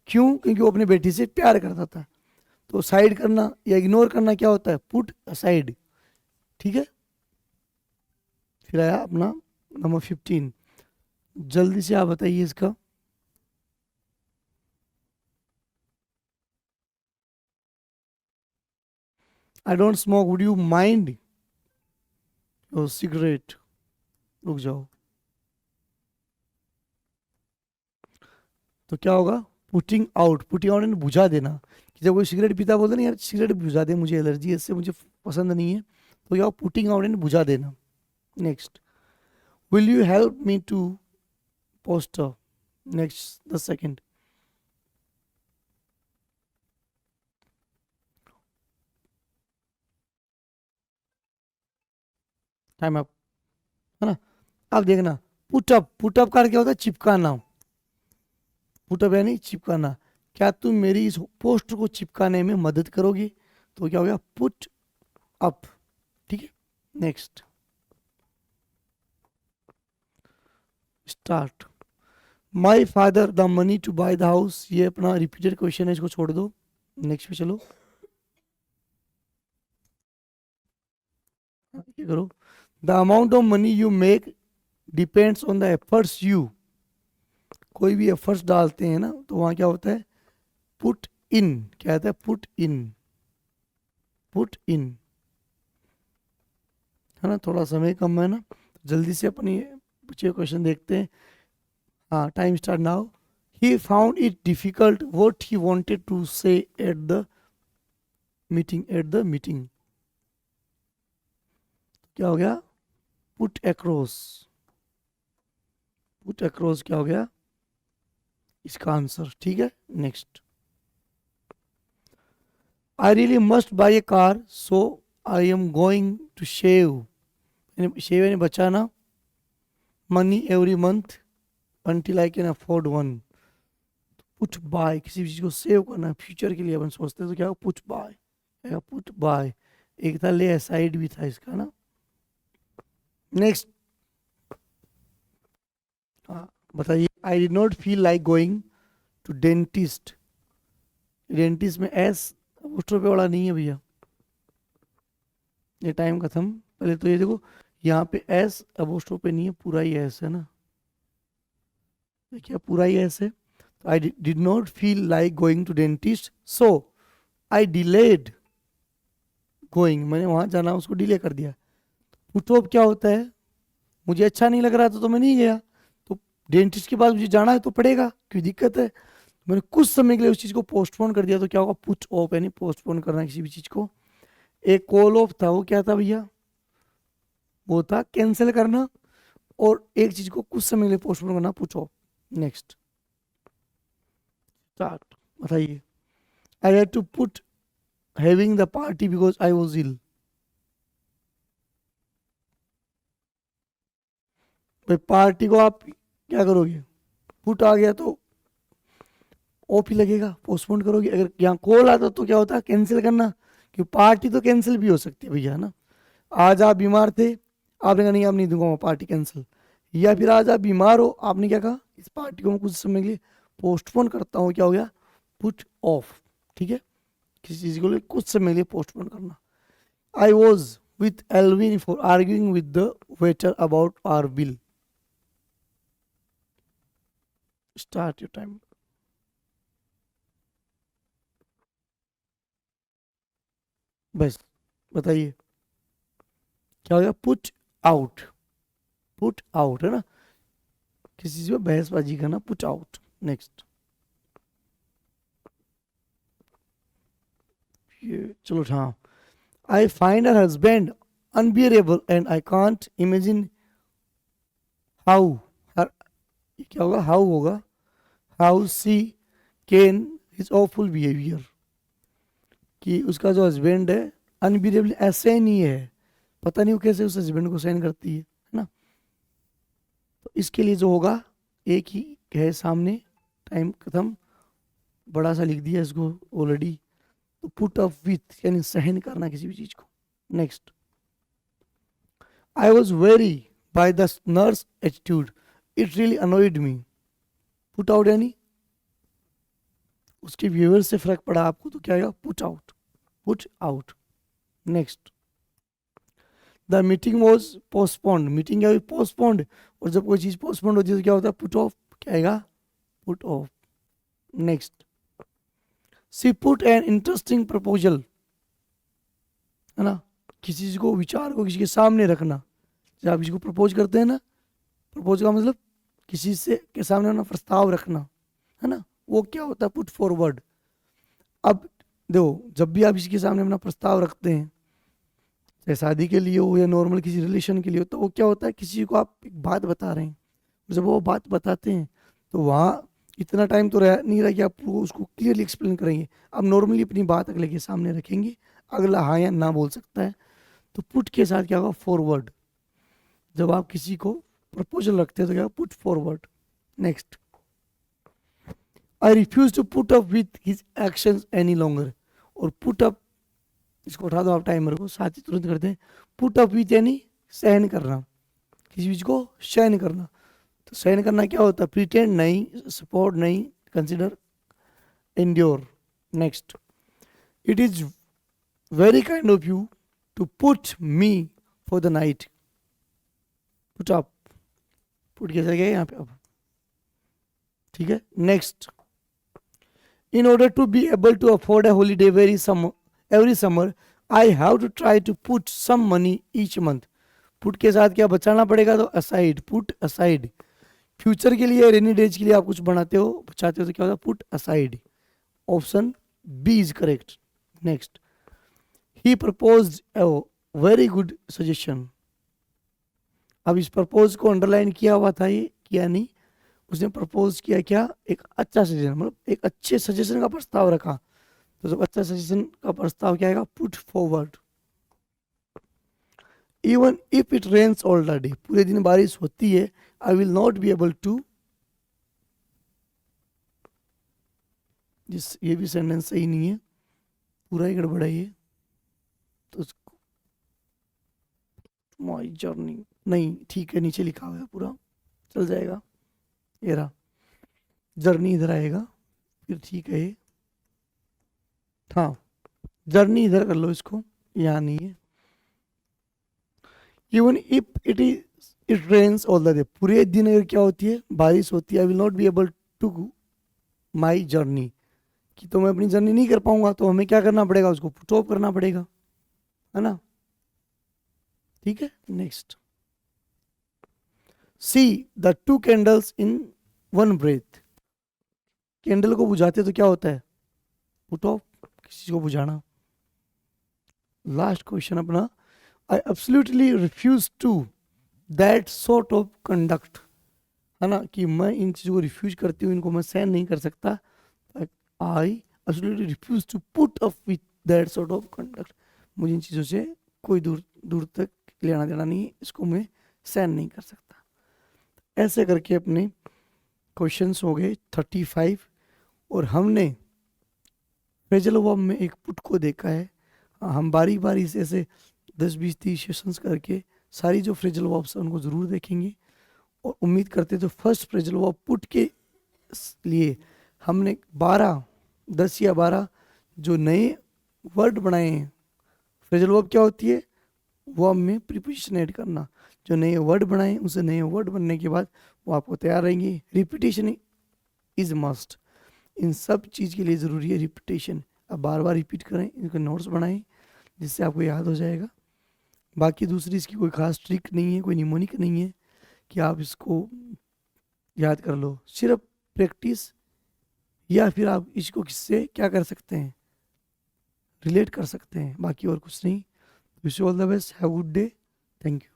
क्यों? क्योंकि वो अपनी बेटी से प्यार करता था। तो साइड करना या इग्नोर करना क्या होता है? Put aside. ठीक है, फिर आया अपना नंबर 15। जल्दी से आप बताइए इसका। I don't smoke, would you mind your cigarette. रुक जाओ। तो क्या होगा? पुटिंग आउट यानी बुझा देना। कि जब कोई सिगरेट पीता बोलते ना, यार सिगरेट बुझा दे, मुझे एलर्जी है इससे, मुझे पसंद नहीं है, तो क्या? पुटिंग आउट यानी बुझा देना। Next. Will you help me to poster. Next, the second. Time up, है ना? अब देखना, पुटअप का क्या होता है? चिपकाना। पुटअप यानी चिपकाना। क्या तुम मेरी इस पोस्ट को चिपकाने में मदद करोगी? तो क्या हो गया? Put up. ठीक है, next. Start. My father the money to buy the house. ये अपना रिपीटेड क्वेश्चन है, इसको छोड़ दो, नेक्स्ट पे चलो। ये करो। The amount of money you make depends on the efforts you. कोई भी एफर्ट्स डालते हैं ना, तो वहां क्या होता है? Put in. क्या होता है? Put in. पुट इन, है ना? थोड़ा समय कम है ना, जल्दी से अपनी बचे क्वेश्चन देखते हैं। हाँ, time start now. He found it difficult what he wanted to say at the meeting. क्या हो गया? Put across. पुट अक्रॉस क्या हो गया इसका आंसर? ठीक है, next. I really must buy a car so I am going to save यानी बचाना, money every month until I can afford one। Put by, किसी भी चीज को सेव करना, फ्यूचर के लिए अपन सोचते हैं, तो क्या पुट बाय पुट बाय, एक था ले असाइड भी था इसका ना। नेक्स्ट, हाँ बताइए, I did not feel like going to dentist. Dentist में एस पोस्टर पे वाला नहीं है भैया, ये टाइम खत्म। पहले तो ये देखो, यहाँ पे एस अपोस्ट्रोफ पे नहीं है, पूरा ही एस है ना, देखिए पूरा ही एस है। I did not feel like going to dentist, so I delayed going, मैंने वहां जाना उसको डिले कर दिया। पुट ऑफ क्या होता है, मुझे अच्छा नहीं लग रहा था तो मैं नहीं गया, तो डेंटिस्ट के पास मुझे जाना है तो पड़ेगा, क्यों दिक्कत है, मैंने कुछ समय के लिए उस चीज को पोस्टपोन कर दिया, तो क्या होगा, पुट ऑफ, यानी पोस्टपोन करना किसी भी चीज को। एक कॉल ऑफ था, वो क्या था भैया, वो था कैंसिल करना, और एक चीज को कुछ समय के लिए पोस्टपोन करना, पुट ऑफ। नेक्स्ट स्टार्ट, बताइए। I had to put having the party because I was ill. भाई पार्टी को आप क्या करोगे, पुट आ गया तो ऑफ ही लगेगा, पोस्टपोन करोगे। अगर यहाँ कॉल आता तो क्या होता है, कैंसिल करना, क्योंकि पार्टी तो कैंसिल भी हो सकती है भैया ना। आज आप बीमार थे, आपने कहा नहीं अब नहीं दूंगा मैं पार्टी, कैंसिल। या फिर आज आप बीमार हो, आपने क्या कहा, इस पार्टी को मैं कुछ समय के लिए पोस्टपोन करता हूँ, क्या हो गया, पुट ऑफ। ठीक है, किसी चीज को लिए कुछ समय के लिए पोस्टपोन करना। I was with Alvin for arguing with the waiter about our bill. Start your time. बस बताइए क्या हो गया, पुट आउट। पुट आउट है ना, किसी चीज में बहसबाजी करना, पुट आउट। नेक्स्ट, ये चलो हाँ। I find her husband unbearable and I can't imagine how her, क्या होगा, हाउ होगा, how she can his awful behaviour, कि उसका जो हस्बैंड है अनबियरेबल ऐसे ही नहीं है, पता नहीं वो कैसे उस हस्बैंड को सहन करती है ना। तो इसके लिए जो होगा, एक ही है सामने, टाइम खत्म, बड़ा सा लिख दिया इसको ऑलरेडी। तो पुट अप विथ यानी सहन करना किसी भी चीज को। Next, I was very by the nurse attitude, it really annoyed me. Put out यानी उसके व्यूअर से फर्क पड़ा आपको, तो क्या आएगा, put out. Put out. Next, the meeting was postponed, meeting क्या हुई, पोस्टपोन्ड, और जब कोई चीज पोस्टपोन्ड होती है तो क्या होता है, पुट ऑफ, क्या आएगा, put off. Next, she put an interesting proposal, है ना, किसी चीज को, विचार को किसी के सामने रखना। जब आप किसी को प्रपोज करते हैं ना, प्रपोज का मतलब किसी से के सामने ना प्रस्ताव रखना, है ना, वो क्या होता है, पुट फॉरवर्ड। अब देखो, जब भी आप किसी के सामने अपना प्रस्ताव रखते हैं, चाहे शादी के लिए हो या नॉर्मल किसी रिलेशन के लिए हो, तो वो क्या होता है, किसी को आप एक बात बता रहे हैं, जब वो बात बताते हैं तो वहाँ इतना टाइम तो रह नहीं रहा कि आप उसको क्लियरली एक्सप्लेन करेंगे। आप नॉर्मली अपनी बात अगले के सामने रखेंगे, अगला हाँ या ना बोल सकता है। तो पुट के साथ क्या होगा, फॉरवर्ड। जब आप किसी को प्रपोजल रखते हैं तो क्या, put forward. Next, I refuse to put up with his actions any longer, और पुट अप, इसको उठा दो आप टाइमर को, साथ ही तुरंत करते हैं। पुट अप विथ यानी सहन करना, किसी चीज को सहन करना। तो सहन करना क्या होता है, प्रिटेंड नहीं, सपोर्ट नहीं, consider, endure. Next, it is very kind of you to put me for the night. Put up, put कैसे गया यहाँ पे अब, ठीक है। Next, in order to be able to afford a holiday every summer I have to try to put some money each month। Put के साथ क्या बचाना पड़ेगा, तो असाइड, पुट असाइड। फ्यूचर के लिए, रेनी डेज के लिए आप कुछ बनाते हो, बचाते हो, तो क्या होता है, put aside. Option B is correct. Next, he proposed a very good suggestion. अब इस प्रपोज को अंडरलाइन किया हुआ था, ये किया नहीं, उसने प्रपोज किया क्या, एक अच्छा सजेशन, मतलब एक अच्छे सजेशन का प्रस्ताव रखा। तो जब अच्छा सजेशन का प्रस्ताव क्या आएगा, put forward. Even if it rains all the day, पूरे दिन बारिश होती है, I will not be able to, जिस ये भी सेंटेंस सही नहीं है, पूरा ही गड़बड़ा है ये। तो माई जर्नी नहीं, ठीक है, नीचे लिखा हुआ है पूरा, चल जाएगा। ये रहा, जर्नी इधर आएगा, फिर ठीक है ये, हाँ जर्नी इधर कर लो इसको, यहाँ नहीं है। Even if it rains all the day, पूरे दिन अगर क्या होती है, बारिश होती है, I will not be able to my journey, कि तो मैं अपनी जर्नी नहीं कर पाऊंगा, तो हमें क्या करना पड़ेगा, उसको पुट ऑफ करना पड़ेगा, है ना। ठीक है, next, she the two candles in one breath, candle को बुझाते तो क्या होता है, पुट ऑफ, किसी को बुझाना। लास्ट क्वेश्चन अपना, I absolutely refuse to that sort of conduct, है ना, कि मैं इन चीज़ों को रिफ्यूज करती हूँ, इनको मैं सहन नहीं कर सकता। I absolutely refuse to put up with that sort of conduct, मुझे इन चीज़ों से कोई दूर दूर तक लेना देना नहीं है, इसको मैं सहन नहीं कर सकता। ऐसे करके अपने क्वेश्चंस हो गए 35, और हमने फ्रेजल वर्ब में एक पुट को देखा है। हम बारी बारी से ऐसे 10-20-30 सेशंस करके सारी जो फ्रेजल वर्ब्स हैं उनको ज़रूर देखेंगे, और उम्मीद करते तो फर्स्ट फ्रेजल वर्ब पुट के लिए हमने 10 या 12 जो नए वर्ड बनाए हैं। फ्रेजल वर्ब क्या होती है, वर्ब में प्रीपोजिशन ऐड करना, जो नए वर्ड बनाए उसे नए वर्ड बनने के बाद वो आपको तैयार रहेंगे। रिपीटेशन इज मस्ट, इन सब चीज़ के लिए ज़रूरी है रिपीटेशन। अब बार बार रिपीट करें, इनके नोट्स बनाएं जिससे आपको याद हो जाएगा। बाकी दूसरी इसकी कोई खास ट्रिक नहीं है, कोई निमोनिक नहीं है कि आप इसको याद कर लो, सिर्फ प्रैक्टिस, या फिर आप इसको किससे क्या कर सकते हैं, रिलेट कर सकते हैं, बाकी और कुछ नहीं। Wish you all the best, have a good day, thank you.